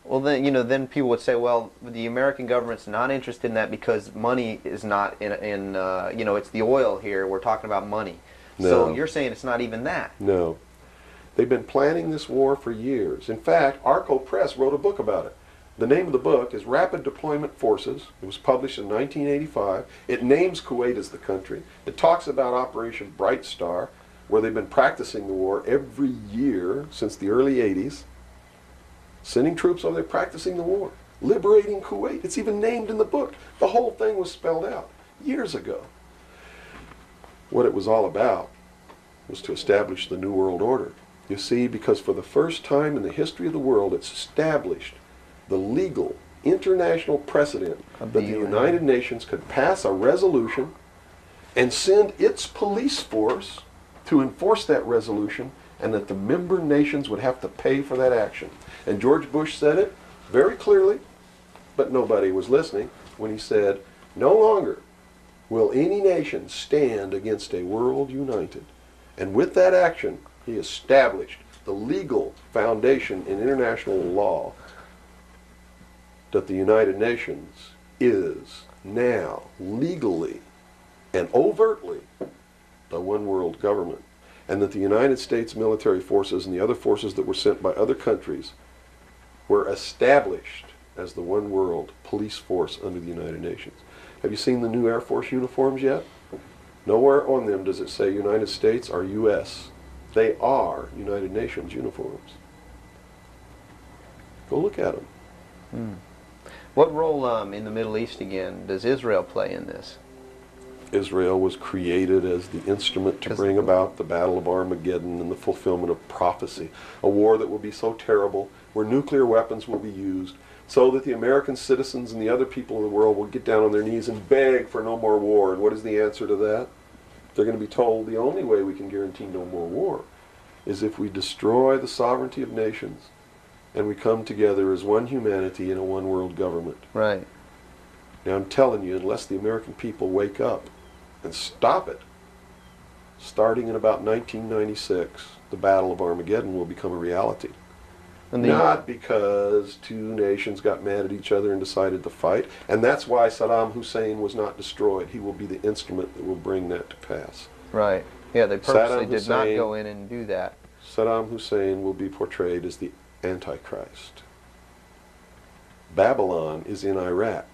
Well, then, you know, then people would say, well, the American government's not interested in that because money is not in you know, it's the oil here. We're talking about money. No. So you're saying it's not even that. No. They've been planning this war for years. In fact, Arco Press wrote a book about it. The name of the book is Rapid Deployment Forces. It was published in 1985. It names Kuwait as the country. It talks about Operation Bright Star, where they've been practicing the war every year since the early 80s. Sending troops over there practicing the war. Liberating Kuwait. It's even named in the book. The whole thing was spelled out years ago. What it was all about was to establish the New World Order. You see, because for the first time in the history of the world, it's established the legal international precedent that the United Nations could pass a resolution and send its police force to enforce that resolution, and that the member nations would have to pay for that action. And George Bush said it very clearly, but nobody was listening, when he said, no longer will any nation stand against a world united. And with that action, he established the legal foundation in international law that the United Nations is now legally and overtly the one world government, and that the United States military forces and the other forces that were sent by other countries were established as the one world police force under the United Nations. Have you seen the new Air Force uniforms yet? Nowhere on them does it say United States or U.S. They are United Nations uniforms. Go look at them. What role in the Middle East again does Israel play in this? Israel was created as the instrument to bring about the Battle of Armageddon and the fulfillment of prophecy, a war that will be so terrible, where nuclear weapons will be used, so that the American citizens and the other people of the world will get down on their knees and beg for no more war. And what is the answer to that? They're going to be told the only way we can guarantee no more war is if we destroy the sovereignty of nations and we come together as one humanity in a one world government. Right. Now I'm telling you, unless the American people wake up and stop it, starting in about 1996, the Battle of Armageddon will become a reality. Not because two nations got mad at each other and decided to fight, and that's why Saddam Hussein was not destroyed. He will be the instrument that will bring that to pass. Right. Yeah, they purposely did not go in and do that. Saddam Hussein will be portrayed as the Antichrist. Babylon is in Iraq.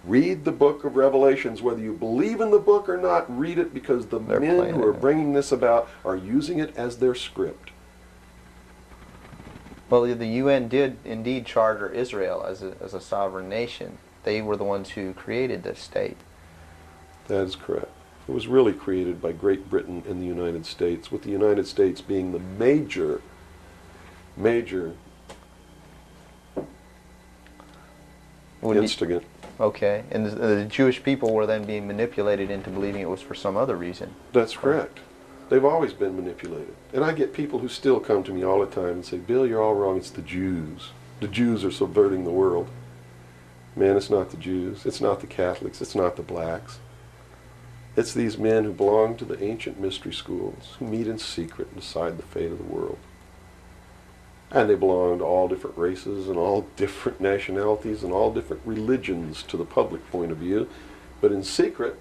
Read the book of Revelations, whether you believe in the book or not. Read it, because the men who are bringing this about are using it as their script. Well, the UN did indeed charter Israel as a sovereign nation. They were the ones who created this state. That is correct. It was really created by Great Britain and the United States, with the United States being the major instigant. Okay, and the Jewish people were then being manipulated into believing it was for some other reason. That's correct. They've always been manipulated. And I get people who still come to me all the time and say, Bill, you're all wrong. It's the Jews. The Jews are subverting the world. Man, it's not the Jews. It's not the Catholics. It's not the blacks. It's these men who belong to the ancient mystery schools, who meet in secret and decide the fate of the world. And they belong to all different races and all different nationalities and all different religions to the public point of view. But in secret,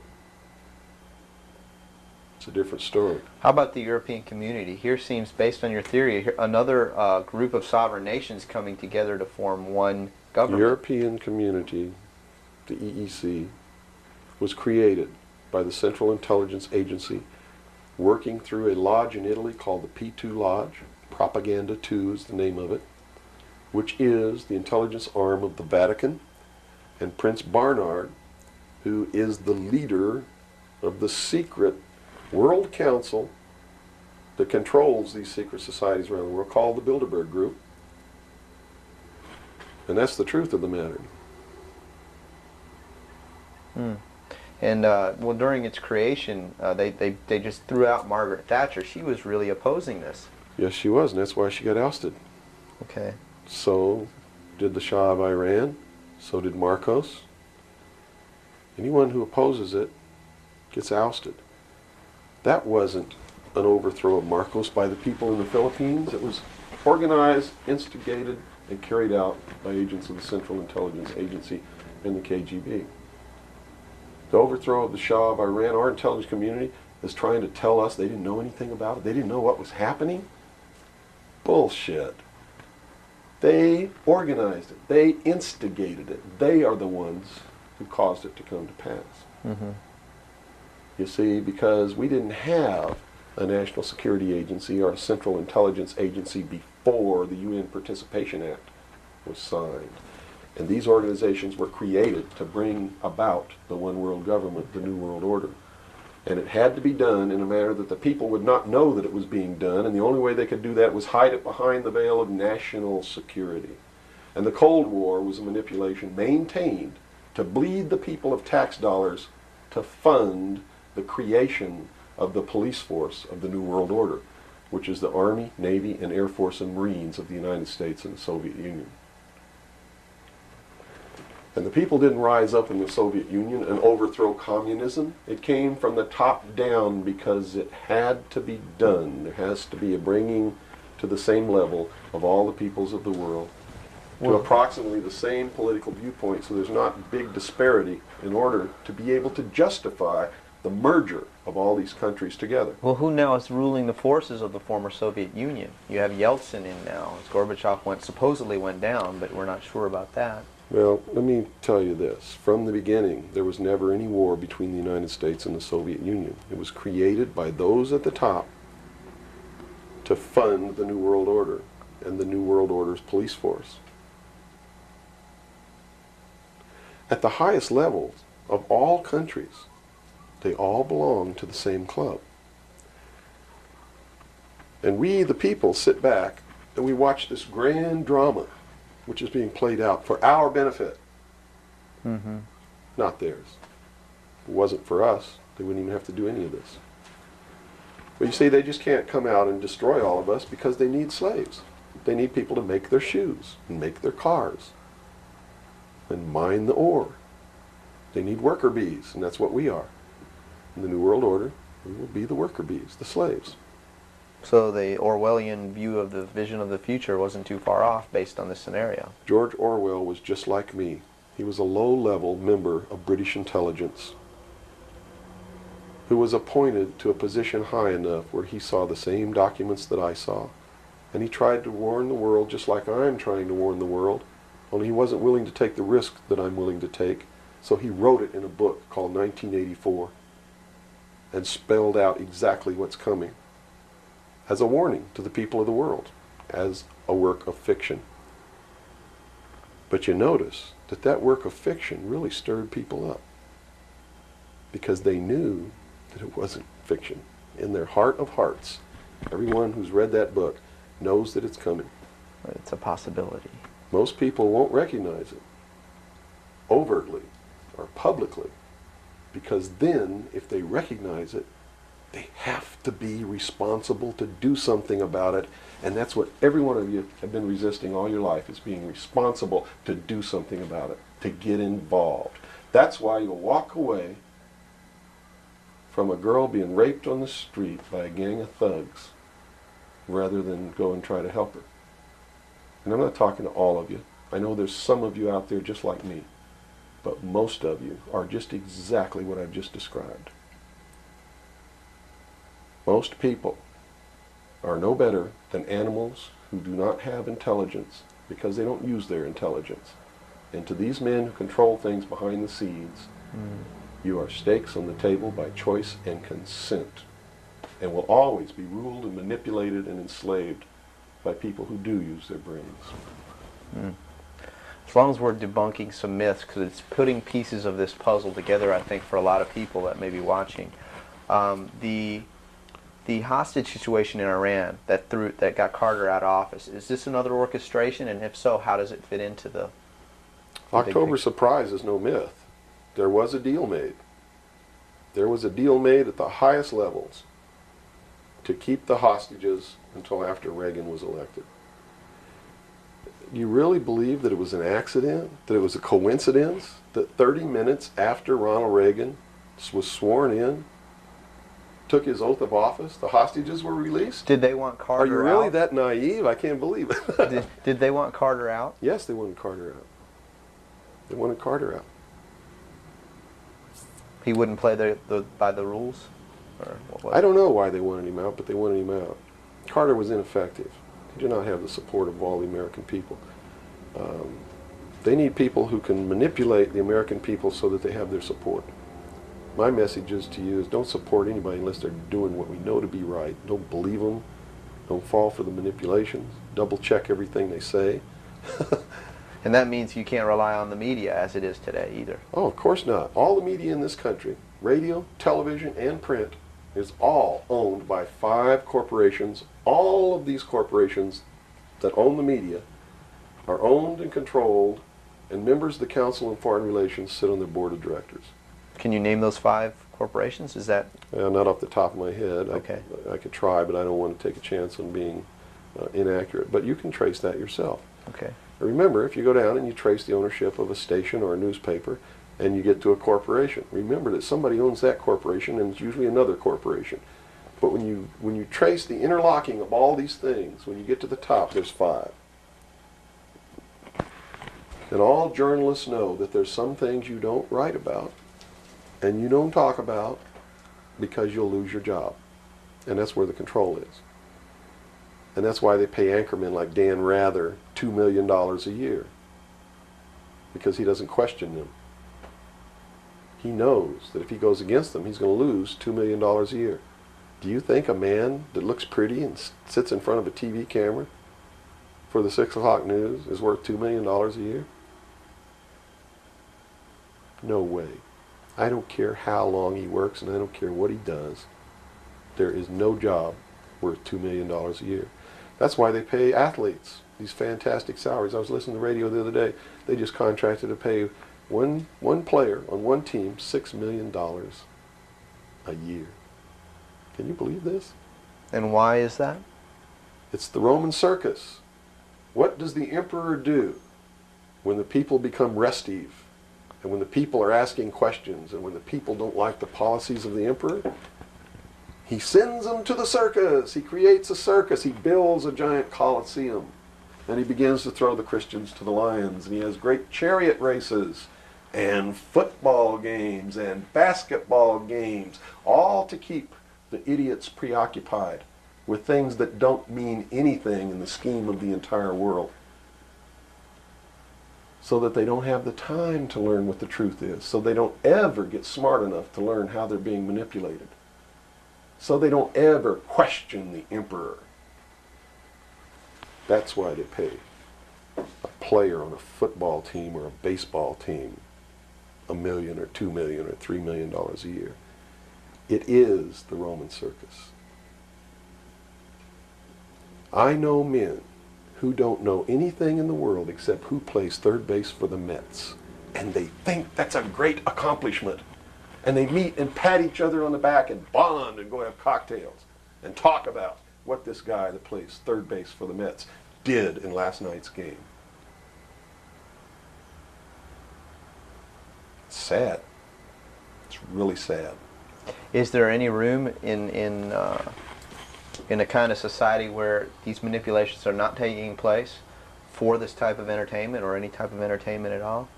it's a different story. How about the European community? Here seems, based on your theory, another group of sovereign nations coming together to form one government. The European community, the EEC, was created by the Central Intelligence Agency, working through a lodge in Italy called the P2 Lodge. Propaganda 2 is the name of it, which is the intelligence arm of the Vatican. And Prince Bernard, who is the leader of the secret World Council that controls these secret societies around the world, called the Bilderberg Group. And that's the truth of the matter. And well, during its creation, they just threw out Margaret Thatcher. She was really opposing this. Yes, she was, and that's why she got ousted. Okay. So did the Shah of Iran. So did Marcos. Anyone who opposes it gets ousted. That wasn't an overthrow of Marcos by the people in the Philippines. It was organized, instigated, and carried out by agents of the Central Intelligence Agency and the KGB. The overthrow of the Shah of Iran, our intelligence community is trying to tell us they didn't know anything about it. They didn't know what was happening. Bullshit. They organized it. They instigated it. They are the ones who caused it to come to pass. You see, because we didn't have a National Security Agency or a Central Intelligence Agency before the UN Participation Act was signed. And these organizations were created to bring about the one world government, the New World Order. And it had to be done in a manner that the people would not know that it was being done, and the only way they could do that was hide it behind the veil of national security. And the Cold War was a manipulation maintained to bleed the people of tax dollars to fund the creation of the police force of the New World Order, which is the Army, Navy, and Air Force and Marines of the United States and the Soviet Union. And the people didn't rise up in the Soviet Union and overthrow communism. It came from the top down because it had to be done. There has to be a bringing to the same level of all the peoples of the world to approximately the same political viewpoint, so there's not big disparity in order to be able to justify the merger of all these countries together. Well, who now is ruling the forces of the former Soviet Union? You have Yeltsin in now. Gorbachev supposedly went down, but we're not sure about that. Well, let me tell you this. From the beginning, there was never any war between the United States and the Soviet Union. It was created by those at the top to fund the New World Order and the New World Order's police force. At the highest levels of all countries, they all belong to the same club. And we, the people, sit back and we watch this grand drama which is being played out for our benefit, not theirs. If it wasn't for us, they wouldn't even have to do any of this. But you see, they just can't come out and destroy all of us because they need slaves. They need people to make their shoes and make their cars and mine the ore. They need worker bees, and that's what we are. In the New World Order, we will be the worker bees, the slaves. So the Orwellian view of the vision of the future wasn't too far off based on this scenario. George Orwell was just like me. He was a low-level member of British intelligence who was appointed to a position high enough where he saw the same documents that I saw. And he tried to warn the world just like I'm trying to warn the world, only he wasn't willing to take the risk that I'm willing to take. So he wrote it in a book called 1984 and spelled out exactly what's coming as a warning to the people of the world, as a work of fiction. But you notice that that work of fiction really stirred people up because they knew that it wasn't fiction. In their heart of hearts, everyone who's read that book knows that it's coming. It's a possibility. Most people won't recognize it overtly or publicly, because then, if they recognize it, they have to be responsible to do something about it. And that's what every one of you have been resisting all your life, is being responsible to do something about it, to get involved. That's why you'll walk away from a girl being raped on the street by a gang of thugs rather than go and try to help her. And I'm not talking to all of you. I know there's some of you out there just like me, but most of you are just exactly what I've just described. Most people are no better than animals who do not have intelligence because they don't use their intelligence. And to these men who control things behind the scenes, you are stakes on the table by choice and consent, and will always be ruled and manipulated and enslaved by people who do use their brains. As long as we're debunking some myths, because it's putting pieces of this puzzle together, I think, for a lot of people that may be watching. The hostage situation in Iran that got Carter out of office, is this another orchestration? And if so, how does it fit into the October surprise is no myth. There was a deal made. There was a deal made at the highest levels to keep the hostages until after Reagan was elected. You really believe that it was an accident, that it was a coincidence, that 30 minutes after Ronald Reagan was sworn in, took his oath of office, the hostages were released? Did they want Carter out? Are you really that naive? I can't believe it. Did they want Carter out? Yes, they wanted Carter out. They wanted Carter out. He wouldn't play by the rules? Or what was I don't know why they wanted him out, but they wanted him out. Carter was ineffective. He did not have the support of all the American people. They need people who can manipulate the American people so that they have their support. My message is to you is don't support anybody unless they're doing what we know to be right. Don't believe them. Don't fall for the manipulations. Double check everything they say. And that means you can't rely on the media as it is today either. Oh, of course not. All the media in this country, radio, television, and print, is all owned by 5 corporations. All of these corporations that own the media are owned and controlled, and members of the Council on Foreign Relations sit on their board of directors. Can you name those 5 corporations? Is that... Not off the top of my head. Okay. I could try, but I don't want to take a chance on being inaccurate. But you can trace that yourself. Okay. Remember, if you go down and you trace the ownership of a station or a newspaper and you get to a corporation, remember that somebody owns that corporation, and it's usually another corporation. But when you trace the interlocking of all these things, when you get to the top, there's 5. And all journalists know that there's some things you don't write about and you don't talk about because you'll lose your job. And that's where the control is. And that's why they pay anchormen like Dan Rather $2 million a year. because he doesn't question them. He knows that if he goes against them, he's going to lose $2 million a year. Do you think a man that looks pretty and sits in front of a TV camera for the 6 o'clock news is worth $2 million a year? No way. I don't care how long he works and I don't care what he does. There is no job worth $2 million a year. That's why they pay athletes these fantastic salaries. I was listening to the radio the other day. They just contracted to pay one player on one team $6 million a year. Can you believe this? And why is that? It's the Roman circus. What does the emperor do when the people become restive, and when the people are asking questions, and when the people don't like the policies of the emperor? He sends them to the circus. He creates a circus. He builds a giant coliseum. And he begins to throw the Christians to the lions. And he has great chariot races and football games and basketball games, all to keep the idiots preoccupied with things that don't mean anything in the scheme of the entire world, so that they don't have the time to learn what the truth is, so they don't ever get smart enough to learn how they're being manipulated, so they don't ever question the emperor. That's why they pay a player on a football team or a baseball team $1 million or $2 million or $3 million a year. It is the Roman circus. I know men who don't know anything in the world except who plays third base for the Mets. And they think that's a great accomplishment. And they meet and pat each other on the back and bond and go have cocktails and talk about what this guy that plays third base for the Mets did in last night's game. It's sad. It's really sad. Is there any room in a kind of society where these manipulations are not taking place for this type of entertainment, or any type of entertainment at all?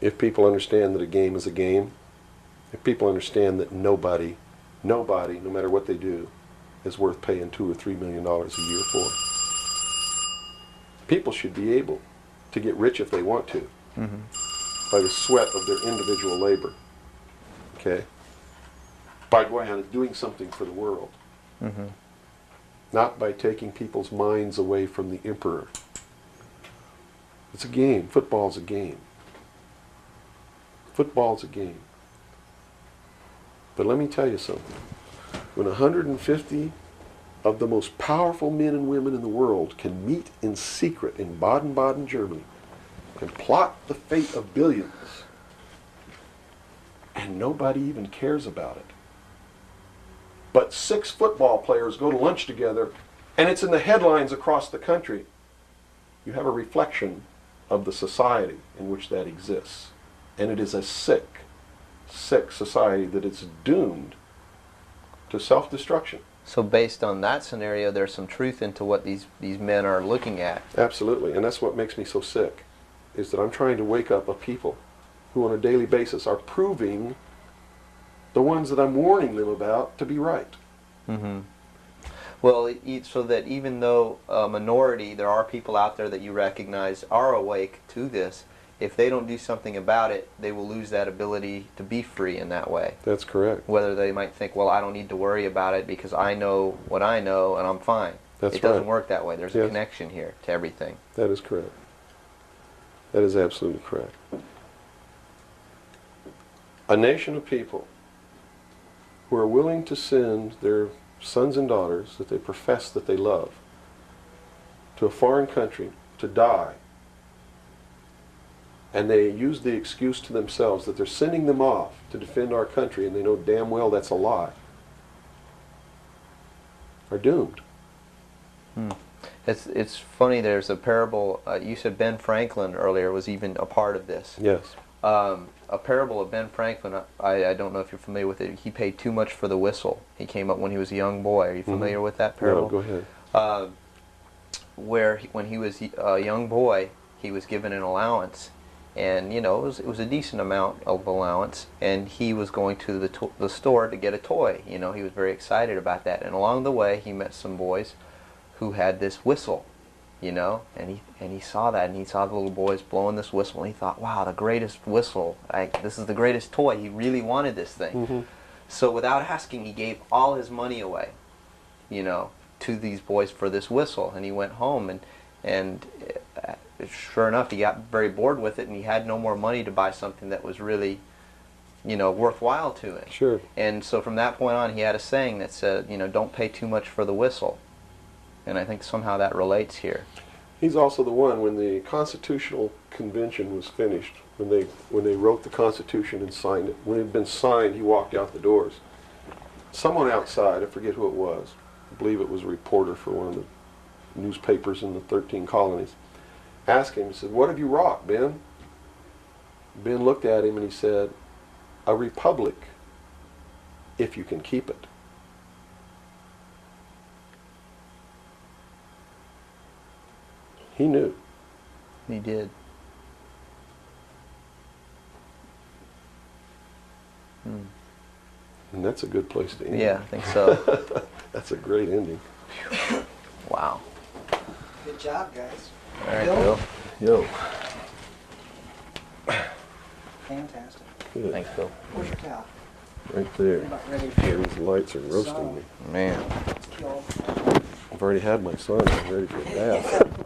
If people understand that a game is a game, if people understand that nobody, no matter what they do, is worth paying $2 or $3 million a year for, people should be able to get rich if they want to, by the sweat of their individual labor. Okay? By going out and doing something for the world. Not by taking people's minds away from the emperor. It's a game. Football's a game. Football's a game. But let me tell you something. When 150 of the most powerful men and women in the world can meet in secret in Baden-Baden, Germany, and plot the fate of billions, and nobody even cares about it, but 6 football players go to lunch together, and it's in the headlines across the country, you have a reflection of the society in which that exists. And it is a sick society that is doomed to self-destruction. So based on that scenario, there's some truth into what these men are looking at. Absolutely, and that's what makes me so sick, is that I'm trying to wake up a people who on a daily basis are proving the ones that I'm warning them about to be right. Well, so that even though a minority, there are people out there that you recognize are awake to this, if they don't do something about it, they will lose that ability to be free in that way. That's correct. Whether they might think, well, I don't need to worry about it because I know what I know and I'm fine. That's it doesn't right. work that way. There's a connection here to everything. That is correct. That is absolutely correct. A nation of people who are willing to send their sons and daughters that they profess that they love to a foreign country to die, and they use the excuse to themselves that they're sending them off to defend our country, and they know damn well that's a lie, are doomed. It's funny, there's a parable, you said Ben Franklin earlier was even a part of this. Yes. A parable of Ben Franklin, I don't know if you're familiar with it. He paid too much for the whistle. He came up when he was a young boy. Are you familiar with that parable? No, go ahead. When he was a young boy, he was given an allowance. And, you know, it was a decent amount of allowance. And he was going to the store to get a toy. You know, he was very excited about that. And along the way, he met some boys who had this whistle. you know, and he saw that, and he saw the little boys blowing this whistle, and he thought, wow, the greatest whistle, this is the greatest toy. He really wanted this thing. Mm-hmm. So without asking, he gave all his money away, you know, to these boys for this whistle, and he went home, and sure enough, he got very bored with it, and he had no more money to buy something that was really, you know, worthwhile to him. Sure. And so from that point on, he had a saying that said, you know, don't pay too much for the whistle. And I think somehow that relates here. He's also the one, when the Constitutional Convention was finished, when they wrote the Constitution and signed it, when it had been signed, he walked out the doors. Someone outside, I forget who it was, I believe it was a reporter for one of the newspapers in the 13 colonies, asked him, he said, "What have you wrought, Ben?" Ben looked at him and he said, "A republic, if you can keep it." He knew. He did. And that's a good place to end. Yeah, I think so. That's a great ending. Wow. Good job, guys. All right, Bill? Bill. Yo. Fantastic. Good. Thanks, Bill. Where's your towel? Right there. I'm about ready Yeah, to these lights are roasting me. Man. kill. I've already had my son. I'm ready for a bath.